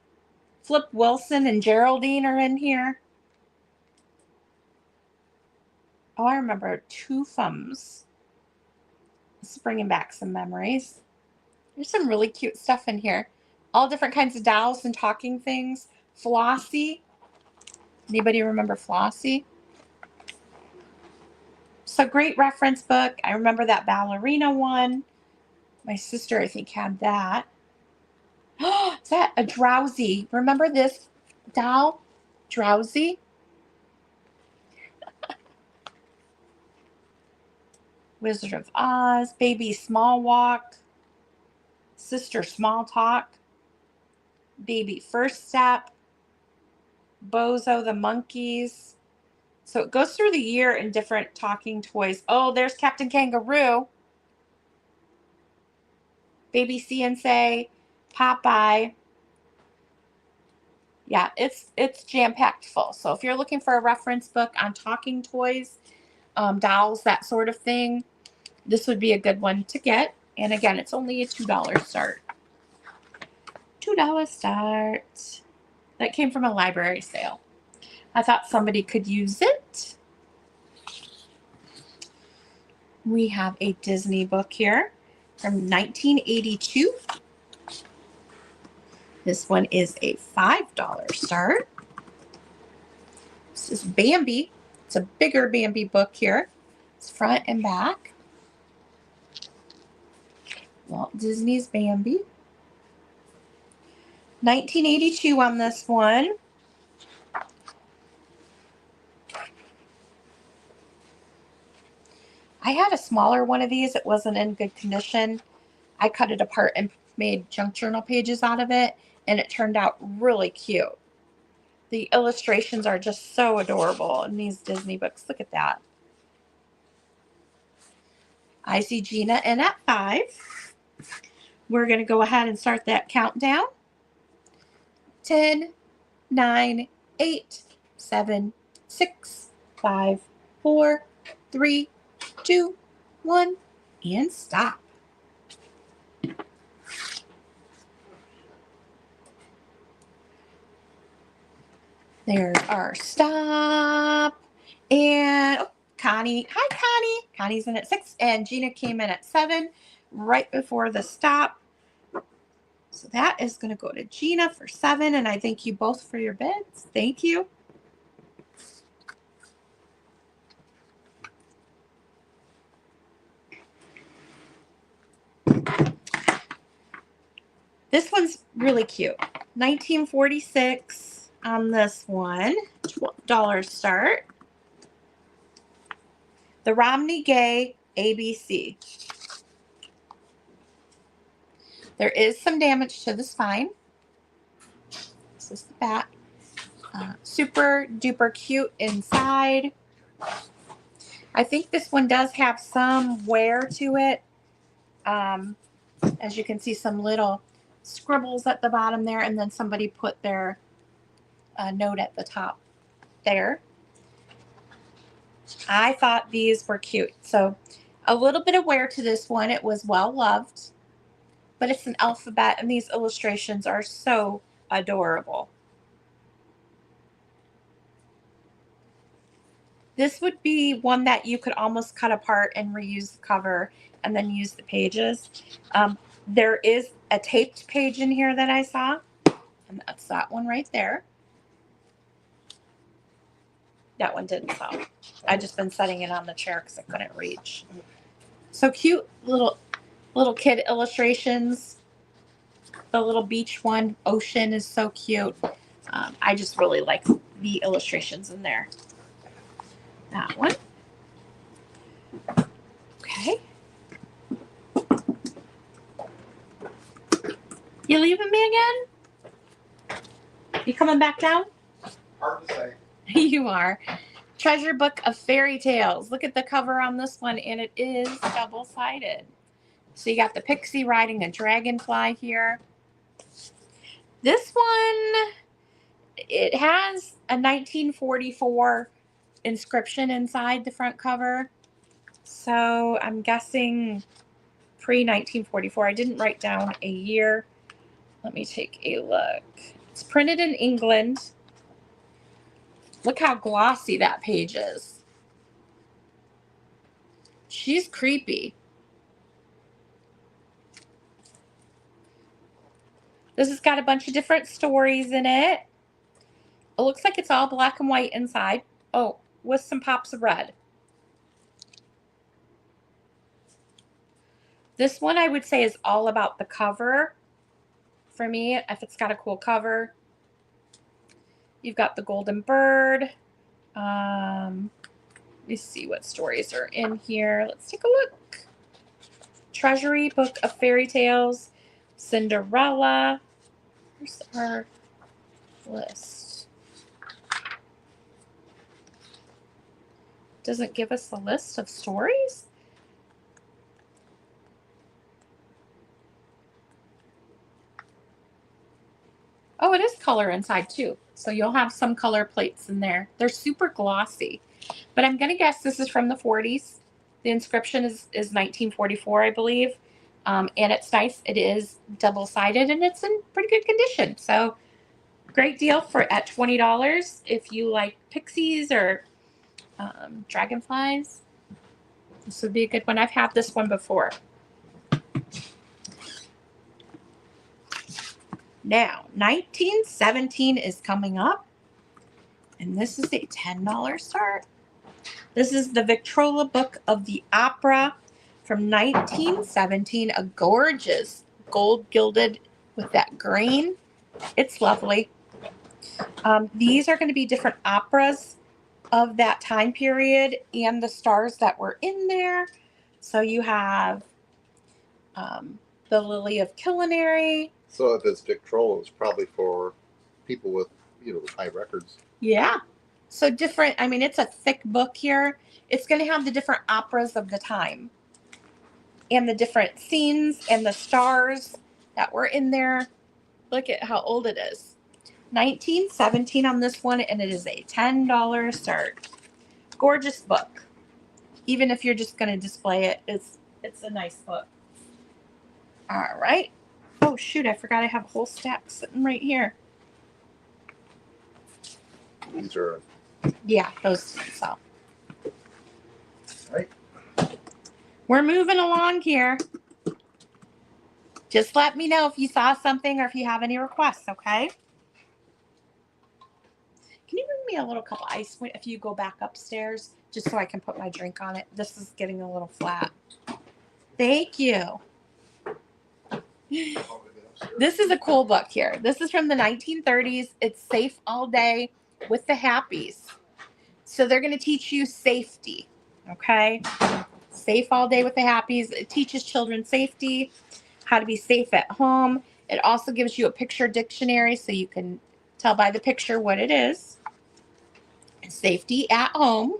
Flip Wilson and Geraldine are in here. Oh, I remember Two Thumbs. This is bringing back some memories. There's some really cute stuff in here. All different kinds of dolls and talking things. Flossie. Anybody remember Flossie? So great reference book. I remember that ballerina one. My sister, I think, had that. Oh, is that a Drowsy? Remember this doll? Drowsy? Wizard of Oz, Baby Small Walk, Sister Small Talk, Baby First Step, Bozo the Monkeys. So it goes through the year in different talking toys. Oh, there's Captain Kangaroo, Baby Say, Popeye. Yeah, it's jam-packed full. So if you're looking for a reference book on talking toys, dolls, that sort of thing, this would be a good one to get. And again, it's only a $2 start. $2 start. That came from a library sale. I thought somebody could use it. We have a Disney book here from 1982. This one is a $5 start. This is Bambi. It's a bigger Bambi book here. It's front and back. Walt Disney's Bambi. 1982 on this one. I had a smaller one of these. It wasn't in good condition. I cut it apart and made junk journal pages out of it, and it turned out really cute. The illustrations are just so adorable in these Disney books. Look at that. I see Gina in at 5. We're going to go ahead and start that countdown. 10, 9, 8, 7, 6, 5, 4, 3, 2, 1, and stop. There's our stop. And Connie. Hi, Connie. Connie's in at 6, and Gina came in at 7 right before the stop. So that is going to go to Gina for 7, and I thank you both for your bids. Thank you. This one's really cute. 1946 on this one. $12 start. The Romney Gay ABC. There is some damage to the spine. This is the back. Super duper cute inside. I think this one does have some wear to it. As you can see, some little scribbles at the bottom there, and then somebody put their note at the top there. I thought these were cute. So a little bit of wear to this one. It was well loved, but it's an alphabet, and these illustrations are so adorable. This would be one that you could almost cut apart and reuse the cover and then use the pages. There is a taped page in here that I saw, and that's that one right there. That one didn't sell. I just been setting it on the chair because I couldn't reach. So cute little kid illustrations. The little beach one, Ocean, is so cute. I just really like the illustrations in there. That one. Okay. You leaving me again? You coming back down? Hard to say. You are. Treasure Book of Fairy Tales. Look at the cover on this one, and it is double-sided. So you got the pixie riding a dragonfly here. This one it has a 1944 inscription inside the front cover. So I'm guessing pre-1944. I didn't write down a year. Let me take a look. It's printed in England. Look how glossy that page is. She's creepy. This has got a bunch of different stories in it. It looks like it's all black and white inside. Oh, with some pops of red. This one I would say is all about the cover. For me, if it's got a cool cover. You've got the golden bird. Let me see what stories are in here. Let's take a look. Treasury Book of Fairy Tales. Cinderella. Here's our list. Doesn't give us a list of stories? Oh, it is color inside too. So you'll have some color plates in there. They're super glossy. But I'm going to guess this is from the 40s. The inscription is 1944, I believe. And it's nice. It is double-sided and it's in pretty good condition. So great deal for at $20 if you like pixies or dragonflies. This would be a good one. I've had this one before. Now, 1917 is coming up, and this is a $10 start. This is the Victrola Book of the Opera from 1917, a gorgeous gold gilded with that green. It's lovely. These are going to be different operas of that time period and the stars that were in there. So you have the Lily of Culinary. So if it's Victrola, it's probably for people with, with high records. Yeah. So different, I mean, it's a thick book here. It's going to have the different operas of the time and the different scenes and the stars that were in there. Look at how old it is. 1917 on this one, and it is a $10 start. Gorgeous book. Even if you're just going to display it, it's a nice book. All right. Oh, shoot, I forgot I have a whole stack sitting right here. These are... Yeah, those. So. Right. We're moving along here. Just let me know if you saw something or if you have any requests, okay? Can you bring me a little cup of ice if you go back upstairs, just so I can put my drink on it? This is getting a little flat. Thank you. This is a cool book here. This is from the 1930s. It's Safe All Day with the Happies. So they're going to teach you safety, okay? Safe All Day with the Happies. It teaches children safety, how to be safe at home. It also gives you a picture dictionary so you can tell by the picture what it is. Safety at home.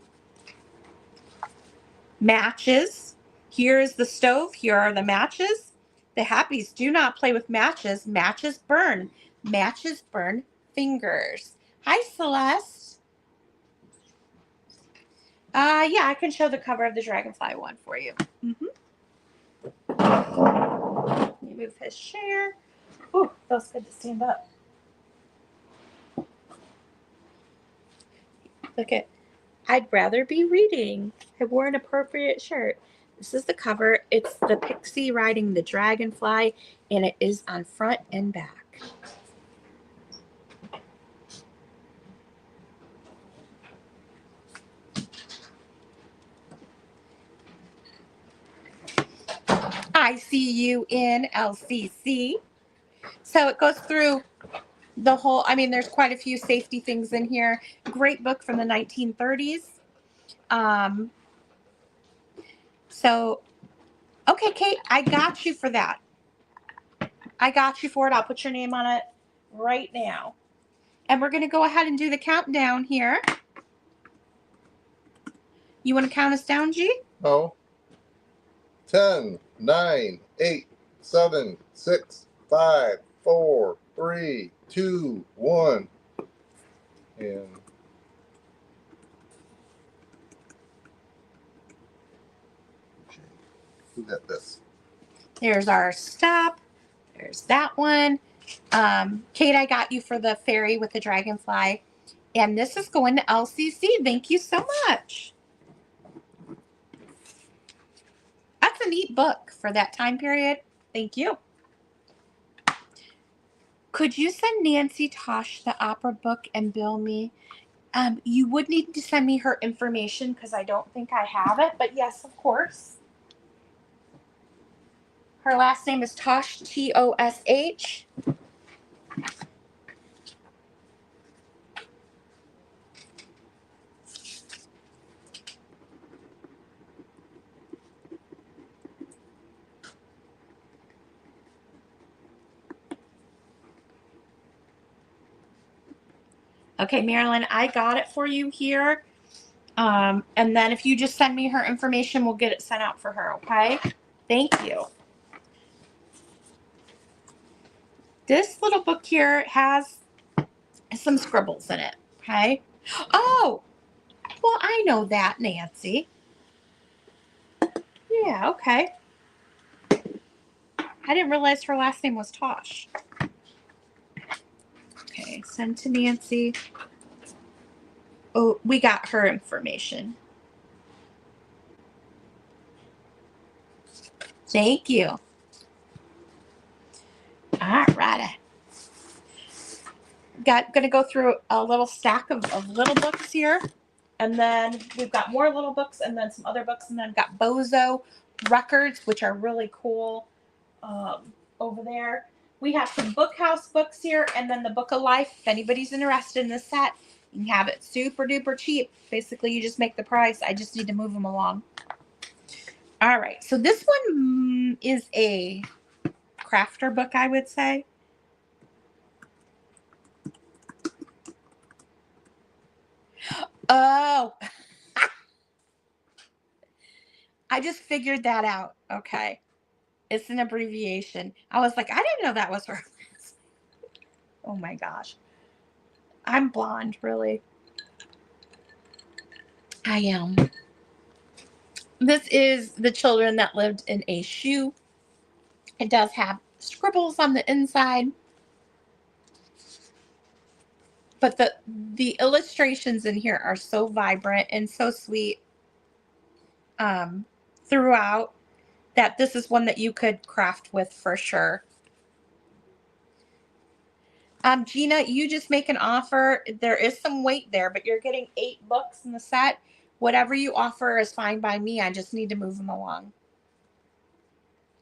Matches. Here is the stove. Here are the matches. The Happies do not play with matches. Matches burn. Matches burn fingers. Hi, Celeste. Yeah, I can show the cover of the Dragonfly one for you. Let me move his chair. Ooh, feels good to stand up. Look at, I'd rather be reading. I wore an appropriate shirt. This is the cover. It's the pixie riding the dragonfly, and it is on front and back. I see you in LCC. So it goes through the whole, I mean, there's quite a few safety things in here. Great book from the 1930s. So, okay, Kate, I got you for that. I got you for it. I'll put your name on it right now. And we're going to go ahead and do the countdown here. You want to count us down, G? Oh. 10, 9, 8, 7, 6, 5, 4, 3, 2, 1. And okay, who got this? There's our stop. There's that one. Kate, I got you for the fairy with the dragonfly. And this is going to LCC. Thank you so much. That's a neat book for that time period. Thank you. Could you send Nancy Tosh the opera book and bill me? You would need to send me her information because I don't think I have it. But yes, of course. Her last name is Tosh, Tosh. Okay, Marilyn, I got it for you here. And then if you just send me her information, we'll get it sent out for her, okay? Thank you. This little book here has some scribbles in it, okay? Oh, well, I know that, Nancy. Yeah, okay. I didn't realize her last name was Tosh. Okay, send to Nancy. Oh, we got her information. Thank you. All righty. Gonna go through a little stack of little books here. And then we've got more little books and then some other books. And then I've got Bozo records, which are really cool over there. We have some Bookhouse books here and then the Book of Life. If anybody's interested in this set, you can have it super duper cheap. Basically, you just make the price. I just need to move them along. All right. So this one is a crafter book, I would say. Oh, I just figured that out. Okay. It's an abbreviation. I was like, I didn't know that was her. Oh my gosh. I'm blonde, really. I am. This is The Children That Lived in a Shoe. It does have scribbles on the inside. But the illustrations in here are so vibrant and so sweet throughout that this is one that you could craft with for sure. Gina, you just make an offer. There is some weight there, but you're getting 8 books in the set. Whatever you offer is fine by me. I just need to move them along.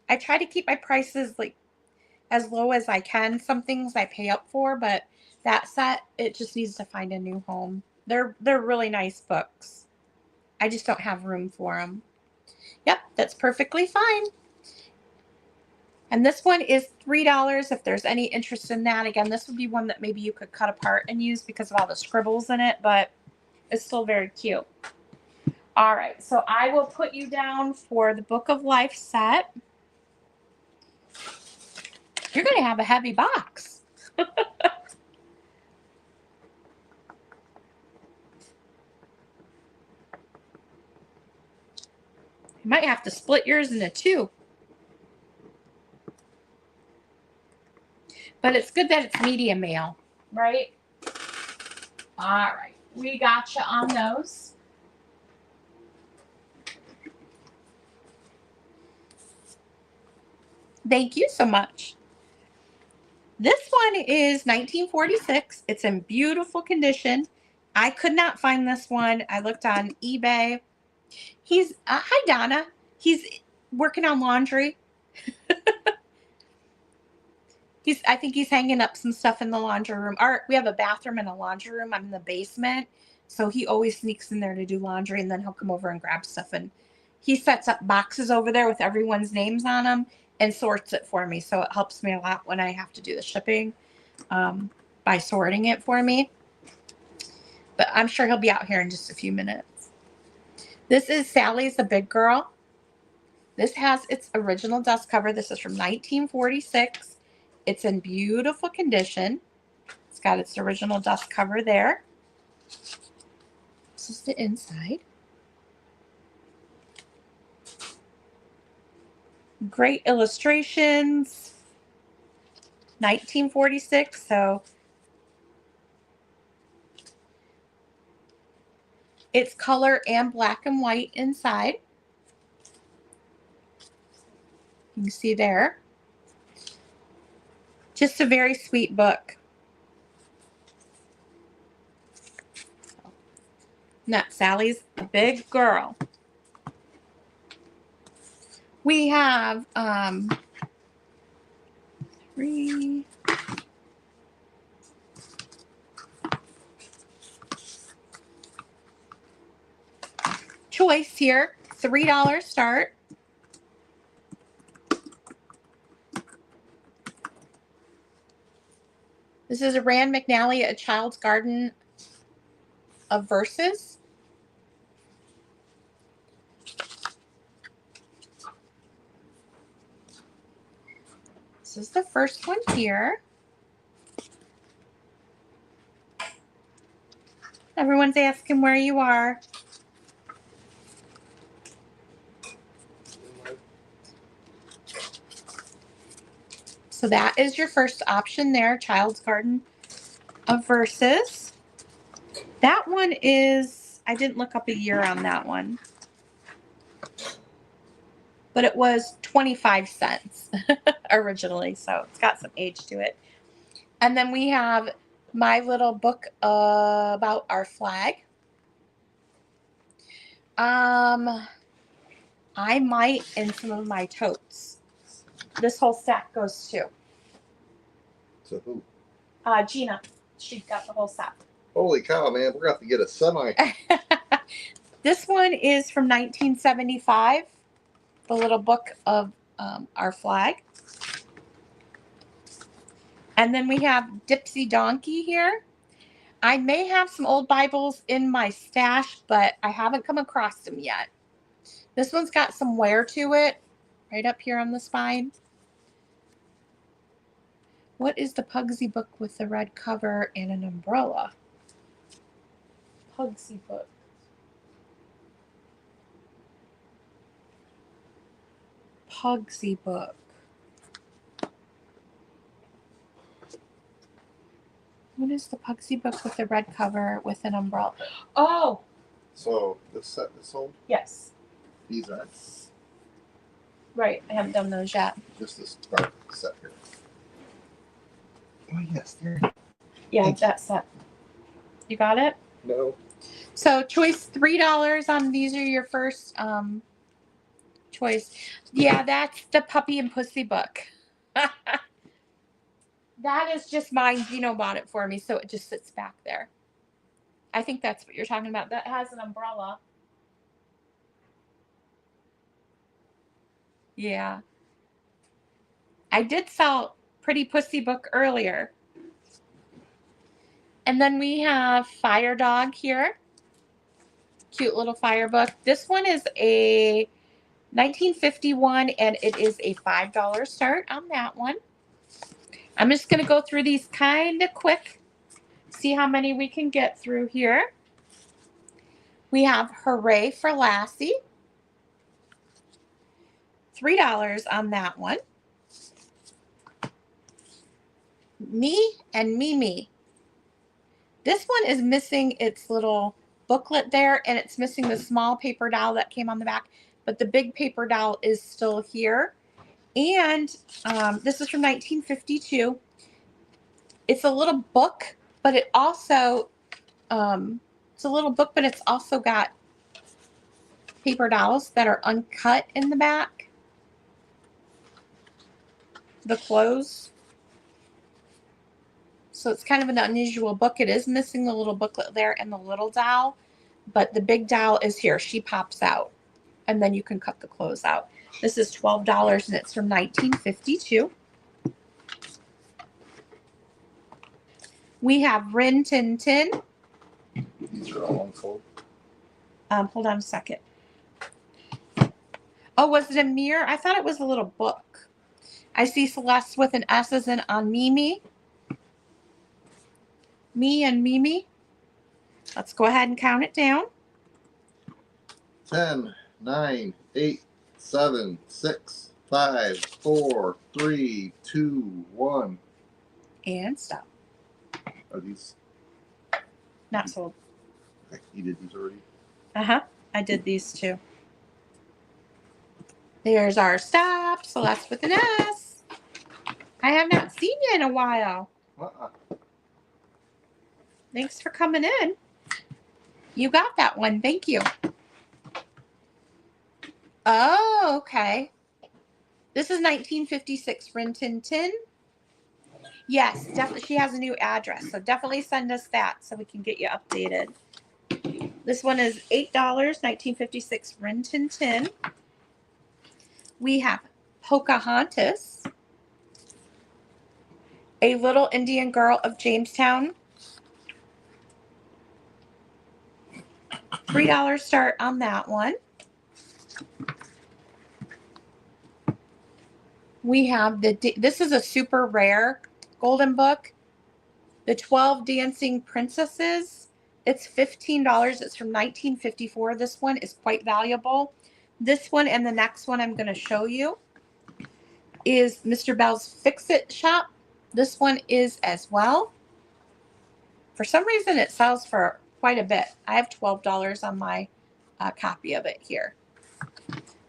I try to keep my prices like as low as I can. Some things I pay up for, but that set, it just needs to find a new home. They're really nice books. I just don't have room for them. Yep, that's perfectly fine. And this one is $3 if there's any interest in that. Again, this would be one that maybe you could cut apart and use because of all the scribbles in it, but it's still very cute. All right, so I will put you down for the Book of Life set. You're going to have a heavy box. You might have to split yours into 2. But it's good that it's medium mail, right? All right, we got you on those. Thank you so much. This one is 1946. It's in beautiful condition. I could not find this one. I looked on eBay. He's, hi Donna. He's working on laundry. I think he's hanging up some stuff in the laundry room. We have a bathroom and a laundry room. I'm in the basement. So he always sneaks in there to do laundry and then he'll come over and grab stuff. And he sets up boxes over there with everyone's names on them and sorts it for me. So it helps me a lot when I have to do the shipping by sorting it for me. But I'm sure he'll be out here in just a few minutes. This is Sally's the Big Girl. This has its original dust cover. This is from 1946. It's in beautiful condition. It's got its original dust cover there. This is the inside. Great illustrations. 1946, so it's color and black and white inside. You can see there. Just a very sweet book. Now, Sally's a big girl. We have 3 choice here, $3 start. This is a Rand McNally, A Child's Garden of Verses. This is the first one here. Everyone's asking where you are. So that is your first option there, Child's Garden of Verses. That one is, I didn't look up a year on that one, but it was 25 cents originally, so it's got some age to it. And then we have My Little Book About Our Flag. I might in some of my totes. This whole stack goes to So who? Gina. She got the whole set. Holy cow, man! We're gonna have to get a semi. This one is from 1975. The Little Book of Our Flag. And then we have Dipsy Donkey here. I may have some old Bibles in my stash, but I haven't come across them yet. This one's got some wear to it, right up here on the spine. What is the Pugsy book with the red cover and an umbrella? Pugsy book. Pugsy book. What is the Pugsy book with the red cover with an umbrella? Oh! So this set is sold. Yes. These are Right. I haven't done those yet. just this start set here. Oh yes, there. Yeah, Thank you. that set. You got it? No. So choice $3 on these are your first choice. Yeah, that's the Puppy and Pussy book. That is just mine. Gino bought it for me, so it just sits back there. I think that's what you're talking about. That has an umbrella. Yeah. I did sell Pretty Pussy book earlier. And then we have Fire Dog here. Cute little fire book. This one is a 1951 and it is a $5 start on that one. I'm just going to go through these kind of quick. See how many we can get through here. We have Hooray for Lassie. $3 on that one. Me and Mimi. This one is missing its little booklet there, and it's missing the small paper doll that came on the back, but the big paper doll is still here. And this is from 1952. It's a little book, but it also, it's a little book, but it's also got paper dolls that are uncut in the back. The clothes. So it's kind of an unusual book. It is missing the little booklet there and the little doll, but the big doll is here. She pops out, and then you can cut the clothes out. This is $12, and it's from 1952. We have Rin Tin Tin. These are all unfold. Hold on a second. Oh, was it a mirror? I thought it was a little book. I see Celeste with an S as in on Mimi. Me and Mimi. Let's go ahead and count it down. 10, 9, 8, 7, 6, 5, 4, 3, 2, 1. And stop. Are these? Not sold. Okay, you did these already? Uh-huh. I did these too. There's our stop. Celeste with an S. I have not seen you in a while. Thanks for coming in. You got that one. Thank you. Oh, okay. This is 1956 Rin Tin Tin. Yes, definitely. She has a new address, so definitely send us that so we can get you updated. This one is $8, 1956 Rin Tin Tin. We have Pocahontas, A Little Indian Girl of Jamestown. $3 start on that one. We have this is a super rare golden book, The 12 Dancing Princesses. It's $15. It's from 1954. This one is quite valuable. This one and the next one I'm going to show you is Mr. Bell's Fix-It Shop. This one is as well. For some reason, it sells for quite a bit. I have $12 on my copy of it here.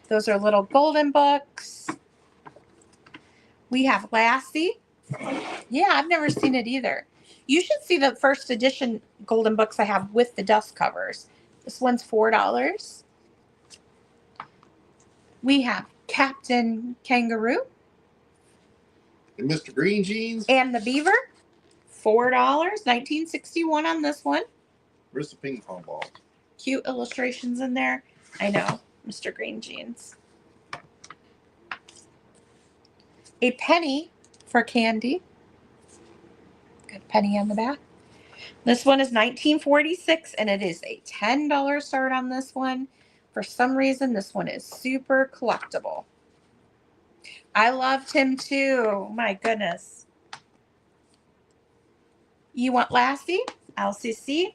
Those are little golden books. We have Lassie. Yeah, I've never seen it either. You should see the first edition golden books I have with the dust covers. This one's $4. We have Captain Kangaroo. And Mr. Green Jeans. And the Beaver. $4. 1961 on this one. Where's the ping pong ball? Cute illustrations in there. I know. Mr. Green Jeans. A penny for candy. Good penny on the back. This one is 1946 and it is a $10 start on this one. For some reason, this one is super collectible. I loved him too. My goodness. You want Lassie? LCC?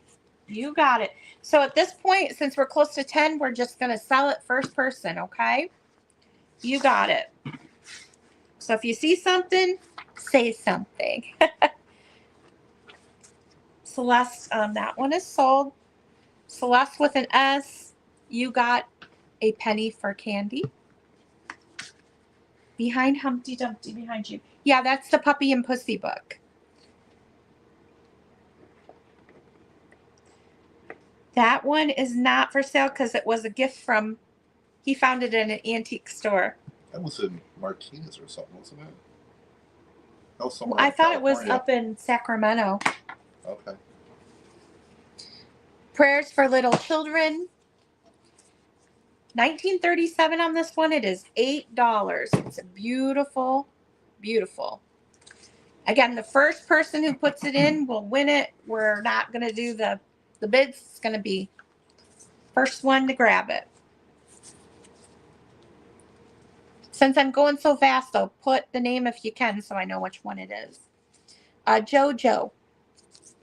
You got it. So at this point, since we're close to 10, we're just going to sell it first person, okay? You got it. So if you see something, say something. Celeste, that one is sold. Celeste with an S, you got a penny for candy. Behind Humpty Dumpty, behind you. Yeah, that's the Puppy and Pussy book. That one is not for sale because it was a gift from, he found it in an antique store. That was in Martinez or something, wasn't it? Oh, somewhere. I thought it was up in Sacramento. Okay. Prayers for Little Children. 1937 on this one. It is $8. It's a beautiful, beautiful. Again, the first person who puts it in will win it. We're not going to do the bids. It's going to be first one to grab it. Since I'm going so fast, I'll put the name if you can so I know which one it is. JoJo.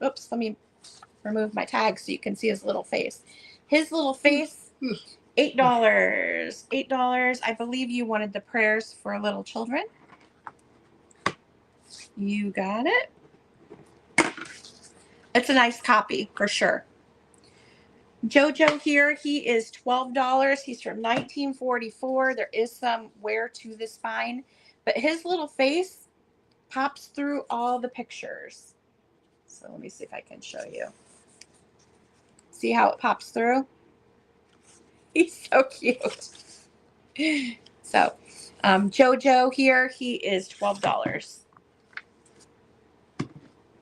Oops, let me remove my tag so you can see his little face. His little face, $8. $8. I believe you wanted the prayers for little children. You got it. It's a nice copy for sure. JoJo here, he is $12. He's from 1944. There is some wear to the spine, but his little face pops through all the pictures. So let me see if I can show you. See how it pops through? He's so cute. So, JoJo here, he is $12.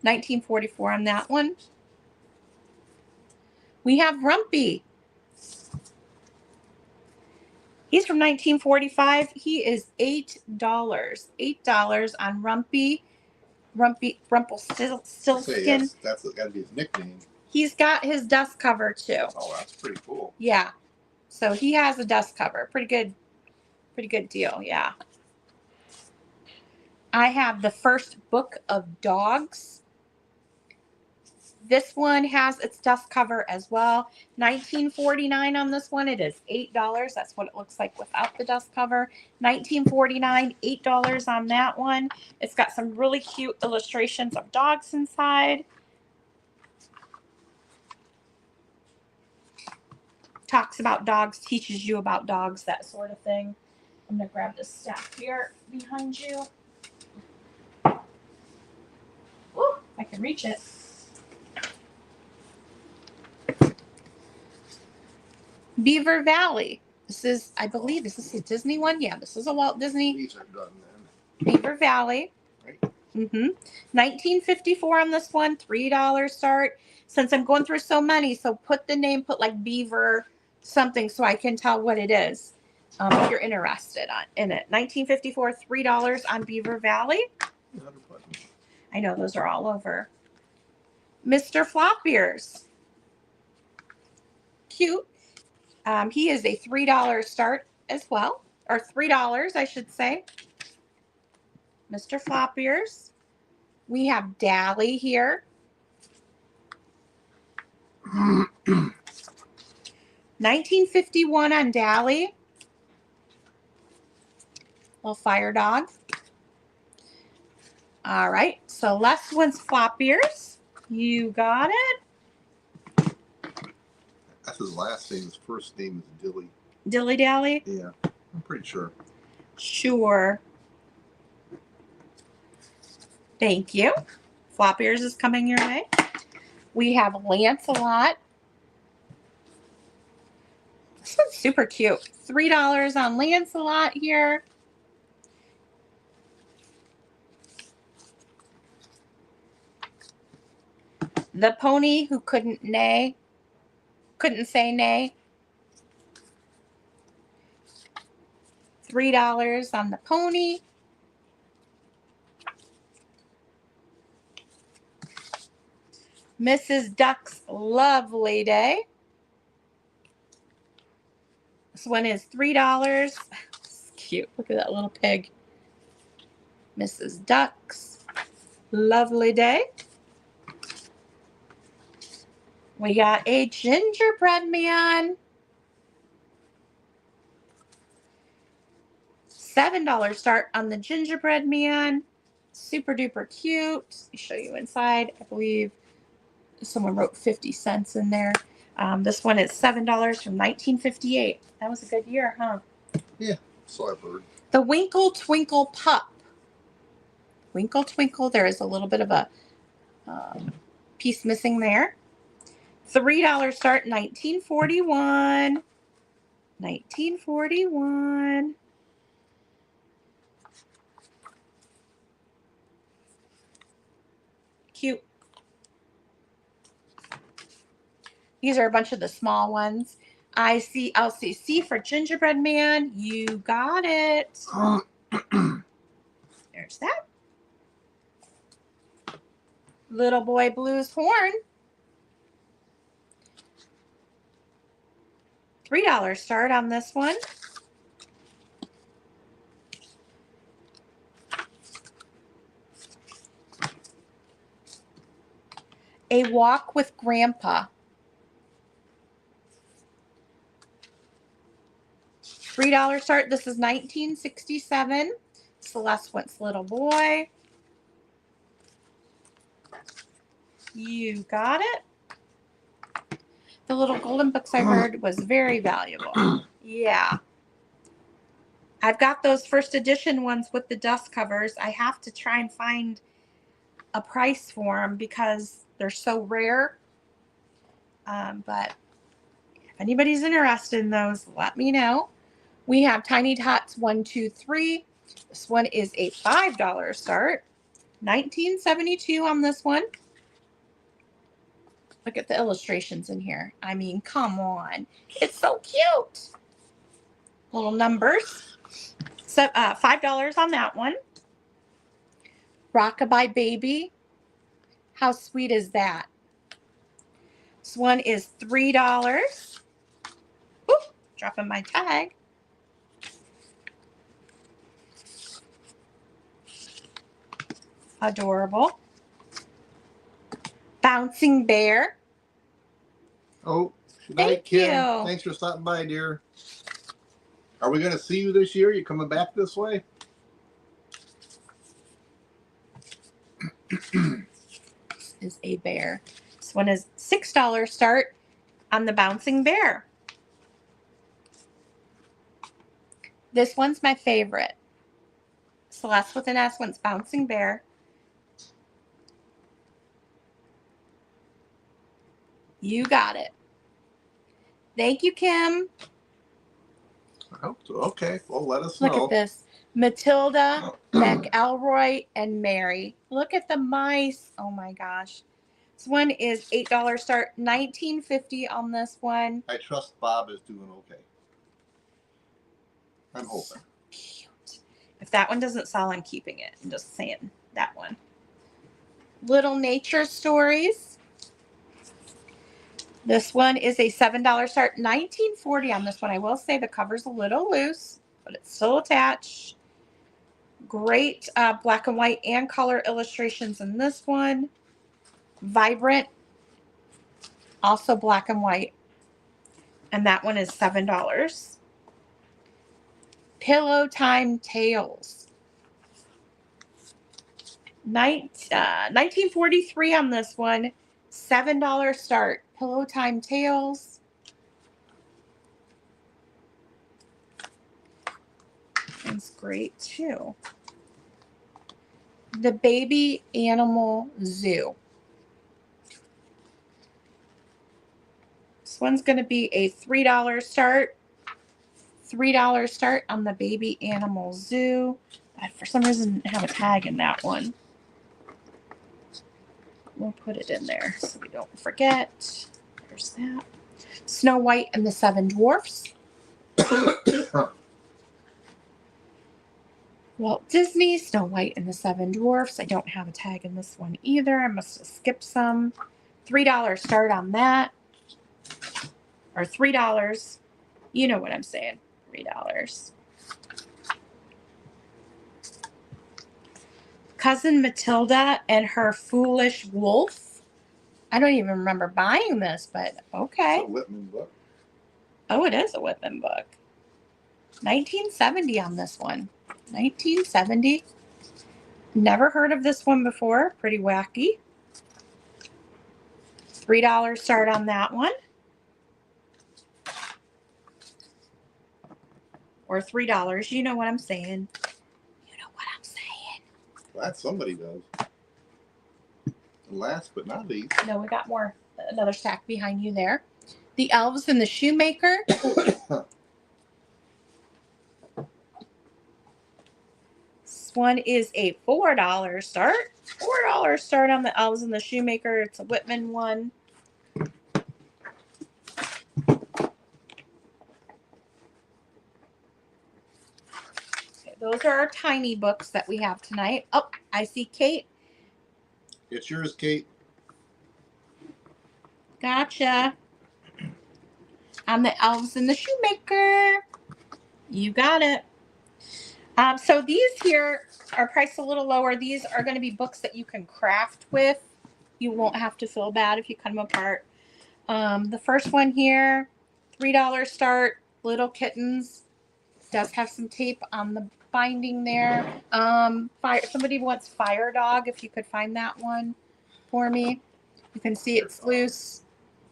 1944 on that one. We have Rumpy. He's from 1945. He is $8. $8 on Rumpy. Rumpelstiltskin. That's got to be his nickname. He's got his dust cover too. Oh, that's pretty cool. Yeah. So he has a dust cover. Pretty good deal. Yeah. I have the first book of dogs. This one has its dust cover as well. $19.49 on this one. It is $8. That's what it looks like without the dust cover. $19.49, $8 on that one. It's got some really cute illustrations of dogs inside. Talks about dogs, teaches you about dogs, that sort of thing. I'm going to grab this stack here behind you. Ooh, I can reach it. Beaver Valley. This is, I believe, this is a Disney one. Yeah, this is a Walt Disney. These are done then. Beaver Valley. Right. Mm-hmm. $19.54 on this one. $3 start. Since I'm going through so many, so put the name, put like Beaver something so I can tell what it is. If you're interested in it. $19.54, $3 on Beaver Valley. I know those are all over. Mr. Flop Ears. Cute. He is a $3 start as well, or $3, I should say. Mr. Flop Ears. We have Dally here. $19.51 on Dally. Little fire dog. All right, so last one's Flop Ears. You got it. That's his last name. His first name is Dilly. Dilly Dally? Yeah, I'm pretty sure. Sure. Thank you. Flop Ears is coming your way. We have Lancelot. This one's super cute. $3 on Lancelot here. The pony who couldn't say nay. $3 on the pony. Mrs. Duck's Lovely Day. This one is $3. It's cute. Look at that little pig. Mrs. Duck's Lovely Day. We got a gingerbread man. $7 start on the gingerbread man. Super duper cute. Let me show you inside. I believe someone wrote 50 cents in there. This one is $7 from 1958. That was a good year, huh? Yeah, so I've heard. The Winkle Twinkle Pup. Winkle Twinkle. There is a little bit of a piece missing there. $3 start, 1941. 1941. Cute. These are a bunch of the small ones. LCC for gingerbread man. You got it. There's that. Little Boy Blues horn. $3 start on this one. A Walk with Grandpa. $3 start. This is 1967. Celeste wants Little Boy. You got it. The little golden books I heard was very valuable. Yeah. I've got those first edition ones with the dust covers. I have to try and find a price for them because they're so rare. But if anybody's interested in those, let me know. We have Tiny Tots 1, 2, 3. This one is a $5 start. 1972 on this one. Look at the illustrations in here. I mean, come on. It's so cute. Little numbers. So, $5 on that one. Rockabye Baby. How sweet is that? This one is $3. Ooh, dropping my tag. Adorable. Bouncing Bear. Oh, good Thank night, Kim. you. Thanks for stopping by, dear. Are we going to see you this year? You coming back this way? This is a bear. This one is $6 start on the Bouncing Bear. This one's my favorite. Celeste with an S one's Bouncing Bear. You got it. Thank you, Kim. I hope so. Okay, well, let us Look know. at this. Matilda, McElroy, and Mary. Look at the mice. Oh my gosh. This one is $8 start, $19.50 on this one. I trust Bob is doing okay. I'm hoping. Cute. If that one doesn't sell, I'm keeping it. I'm just saying that one. Little Nature Stories. This one is a $7 start, $19.40 on this one. I will say the cover's a little loose, but it's still attached. Great black and white and color illustrations in this one. Vibrant, also black and white. And that one is $7. Pillow Time Tales. 1943 on this one. $7 start. Pillow Time Tales. That's great too. The Baby Animal Zoo. This one's going to be a $3 start. $3 start on the Baby Animal Zoo. I, for some reason, have a tag in that one. We'll put it in there so we don't forget. There's that. Snow White and the Seven Dwarfs. Walt Disney, Snow White and the Seven Dwarfs. I don't have a tag in this one either. I must have skipped some. $3 start on that. Or $3. You know what I'm saying. $3. Cousin Matilda and Her Foolish Wolf. I don't even remember buying this, but okay. It's a Whitman book. Oh, it is a Whitman book. 1970 on this one. 1970. Never heard of this one before. Pretty wacky. $3 start on that one. Or $3. You know what I'm saying. You know what I'm saying. Glad somebody does. And last but not least. No, we got more. Another stack behind you there. The Elves and the Shoemaker. This one is a $4 start. $4 start on the Elves and the Shoemaker. It's a Whitman one. Okay, those are our tiny books that we have tonight. Oh, I see Kate. It's yours, Kate. Gotcha. On the Elves and the Shoemaker. You got it. So these here are priced a little lower. These are going to be books that you can craft with. You won't have to feel bad if you cut them apart. The first one here, $3 start, Little Kittens. Does have some tape on the binding there. Somebody wants Fire Dog, if you could find that one for me. You can see it's loose,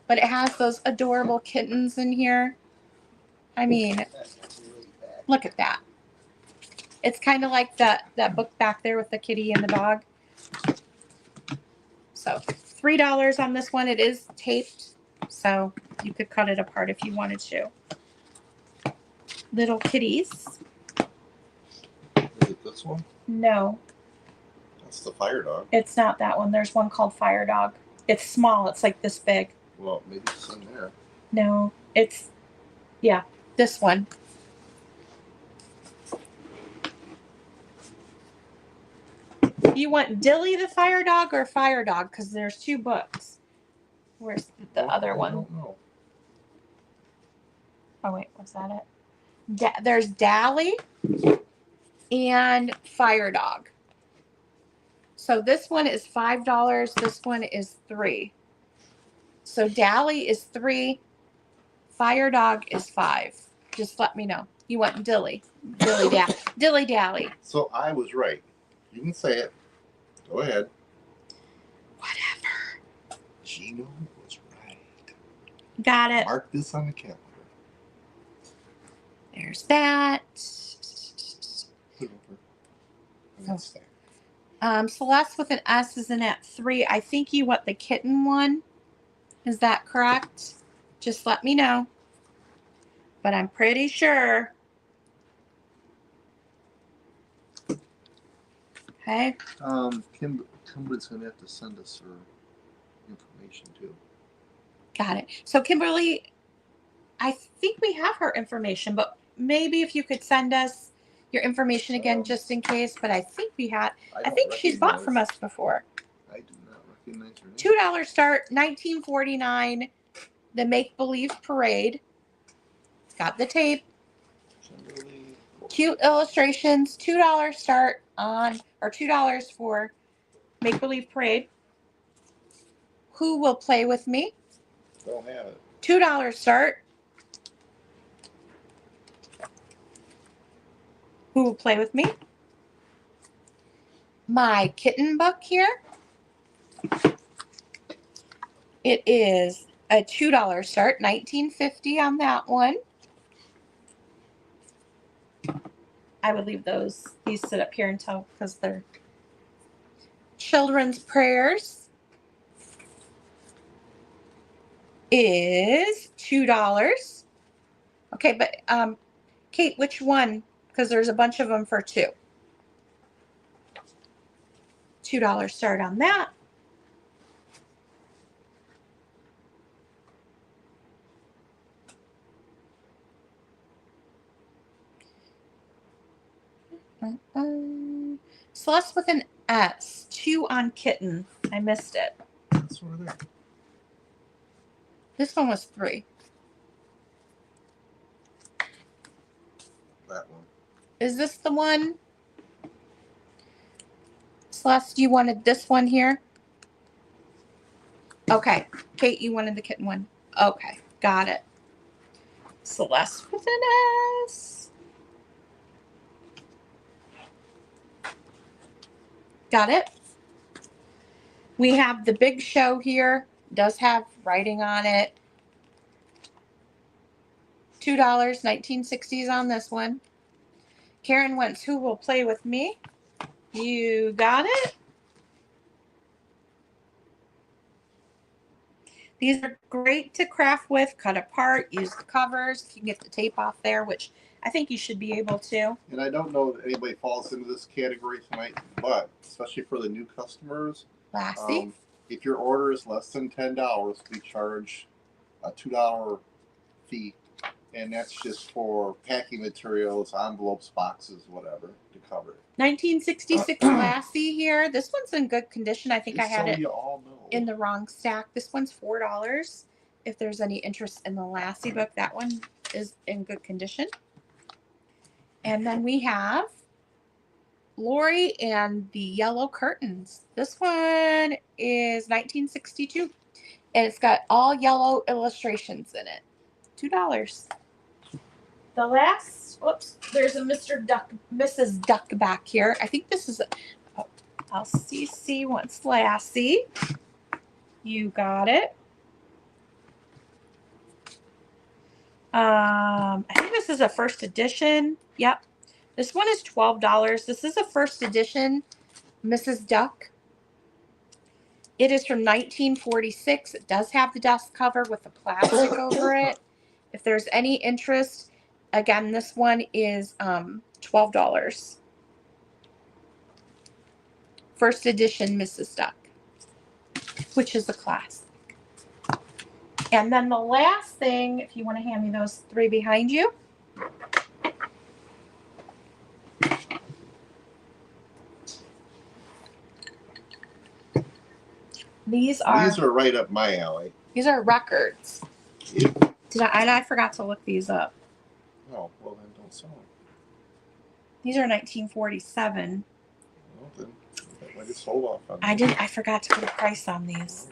but it has those adorable kittens in here. I mean, look at that. It's kind of like that book back there with the kitty and the dog. So $3 on this one. It is taped, so you could cut it apart if you wanted to. Little Kitties. Is it this one? No, That's the Fire Dog. it's not that one. There's one called Fire Dog. It's small. It's like this big. Well, maybe it's in there. No, it's, yeah, this one. You want Dilly the Fire Dog or Fire Dog? Because there's two books. Where's the other I one? don't know. Oh, wait, was that it? There's Dally and Fire Dog. So this one is $5. This one is $3. So Dally is $3. Fire Dog is $5. Just let me know. You want Dilly Dally. So I was right. You can say it. Go ahead. Whatever. Gino was right. Got it. Mark this on the calendar. There's that. Put it over. And that's there. Celeste with an S is in at 3. I think you want the kitten one. Is that correct? Just let me know. But I'm pretty sure. Okay. Kimberly's gonna have to send us her information too. Got it. So Kimberly, I think we have her information, but maybe if you could send us your information again just in case. But I think we had. I think she's bought from us before. I do not recognize her name. $2 start, $19.49. The Make Believe Parade. It's got the tape. Kimberly. Cute illustrations. $2 start on, or $2 for Make Believe Parade. Who Will Play With Me? Don't have it. $2 start. Who Will Play With Me? My kitten book here. It is a $2 start, $19.50 on that one. I would leave these sit up here until, because they're children's prayers is $2. Okay, but Kate, which one? Because there's a bunch of them for $2. $2 start on that. Celeste with an S. 2 on kitten. I missed it. That's one of there. This one was 3. That one. Is this the one? Celeste, you wanted this one here? Okay. Kate, you wanted the kitten one. Okay. Got it. Celeste with an S. Got it. We have the Big Show here. Does have writing on it. $2, 1960s on this one. Karen Wentz, Who Will Play With Me? You got it. These are great to craft with, cut apart, use the covers. You can get the tape off there, which I think you should be able to. And I don't know if anybody falls into this category tonight, but especially for the new customers, Lassie. if your order is less than $10, we charge a $2 fee, and that's just for packing materials, envelopes, boxes, whatever, to cover it. 1966 Lassie here. This one's in good condition. I think I had it You all know. in the wrong stack. This one's $4. If there's any interest in the Lassie book, that one is in good condition. And then we have Lori and the Yellow Curtains. This one is 1962. And it's got all yellow illustrations in it. $2. The last, whoops, there's a Mr. Duck, Mrs. Duck back here. I think this is a LCC wants Lassie. You got it. I think this is a first edition. Yep. This one is $12. This is a first edition Mrs. Duck. It is from 1946. It does have the dust cover with the plastic over it. If there's any interest, again, this one is $12. First edition Mrs. Duck, which is a classic. And then the last thing, if you want to hand me those 3 behind you. These are right up my alley. These are records. Yeah. I forgot to look these up. Oh, well then don't sell them. These are 1947. Well then, that just hold off on I forgot to put a price on these.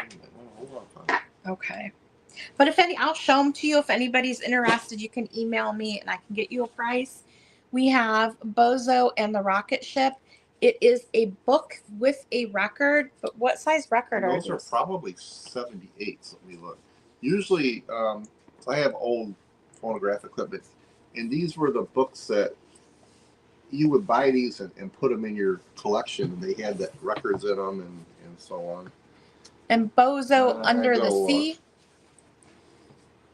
Hold off on it. Okay. But I'll show them to you. If anybody's interested, you can email me and I can get you a price. We have Bozo and the Rocket Ship. It is a book with a record, but what size record are Those these? are probably 78s. Let me look. Usually, I have old phonograph equipment, and these were the books that you would buy these and put them in your collection, and they had the records in them and so on. And Bozo Under the Sea.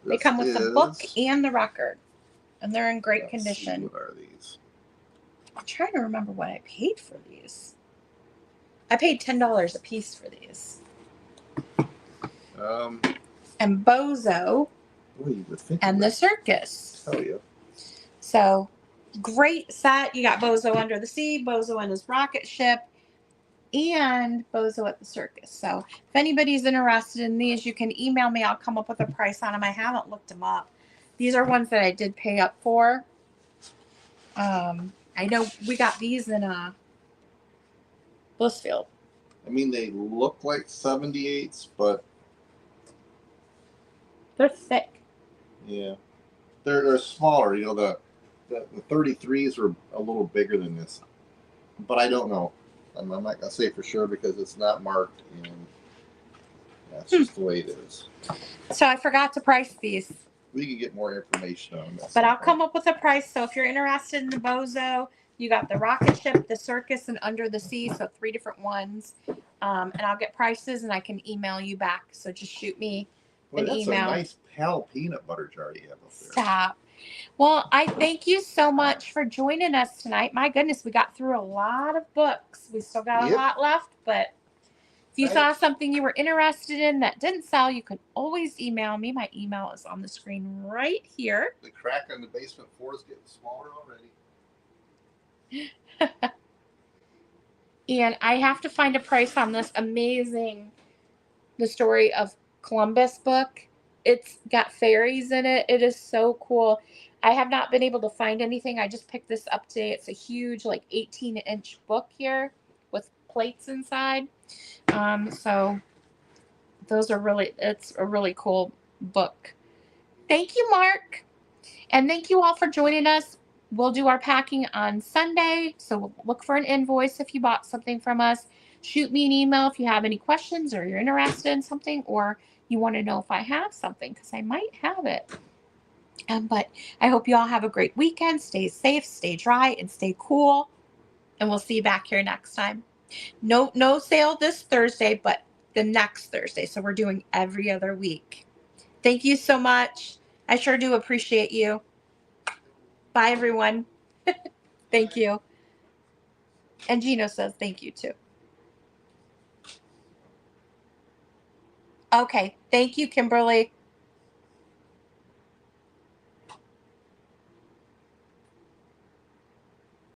They This come with the book is- and the record, and they're in great let's see, condition. what are these? I'm trying to remember what I paid for these. I paid $10 a piece for these. And Bozo Well, you would think and the Circus. Oh yeah. So great set. You got Bozo Under the Sea, Bozo and his Rocket Ship, and Bozo at the Circus. So if anybody's interested in these, you can email me. I'll come up with a price on them. I haven't looked them up. These are ones that I did pay up for. I know we got these in Blissfield. I mean, they look like 78s, but They're thick. yeah, they're smaller. You know, the 33s are a little bigger than this, but I don't know. I'm not gonna say for sure because it's not marked, and that's just the way it is. So I forgot to price these. We can get more information on this. But I'll come up with a price. So if you're interested in the Bozo, you got the Rocket Ship, the Circus, and Under the Sea. So 3 different ones. And I'll get prices and I can email you back. So just shoot me Boy, an that's email. a nice pal peanut butter jar you have up there. Stop. Well, I thank you so much for joining us tonight. My goodness, we got through a lot of books. We still got a lot left, but if you saw something you were interested in that didn't sell, you can always email me. My email is on the screen right here. The crack on the basement floor is getting smaller already. And I have to find a price on this amazing The Story of Columbus book. It's got fairies in it. It is so cool. I have not been able to find anything. I just picked this up today. It's a huge, like 18-inch book here with plates inside. So those are it's a really cool book. Thank you, Mark. And thank you all for joining us. We'll do our packing on Sunday. So look for an invoice if you bought something from us. Shoot me an email if you have any questions or you're interested in something or you want to know if I have something because I might have it. But I hope you all have a great weekend. Stay safe, stay dry, and stay cool. And we'll see you back here next time. No sale this Thursday, but the next Thursday. So we're doing every other week. Thank you so much. I sure do appreciate you. Bye, everyone. Thank you. And Gino says thank you, too. Okay. Thank you, Kimberly.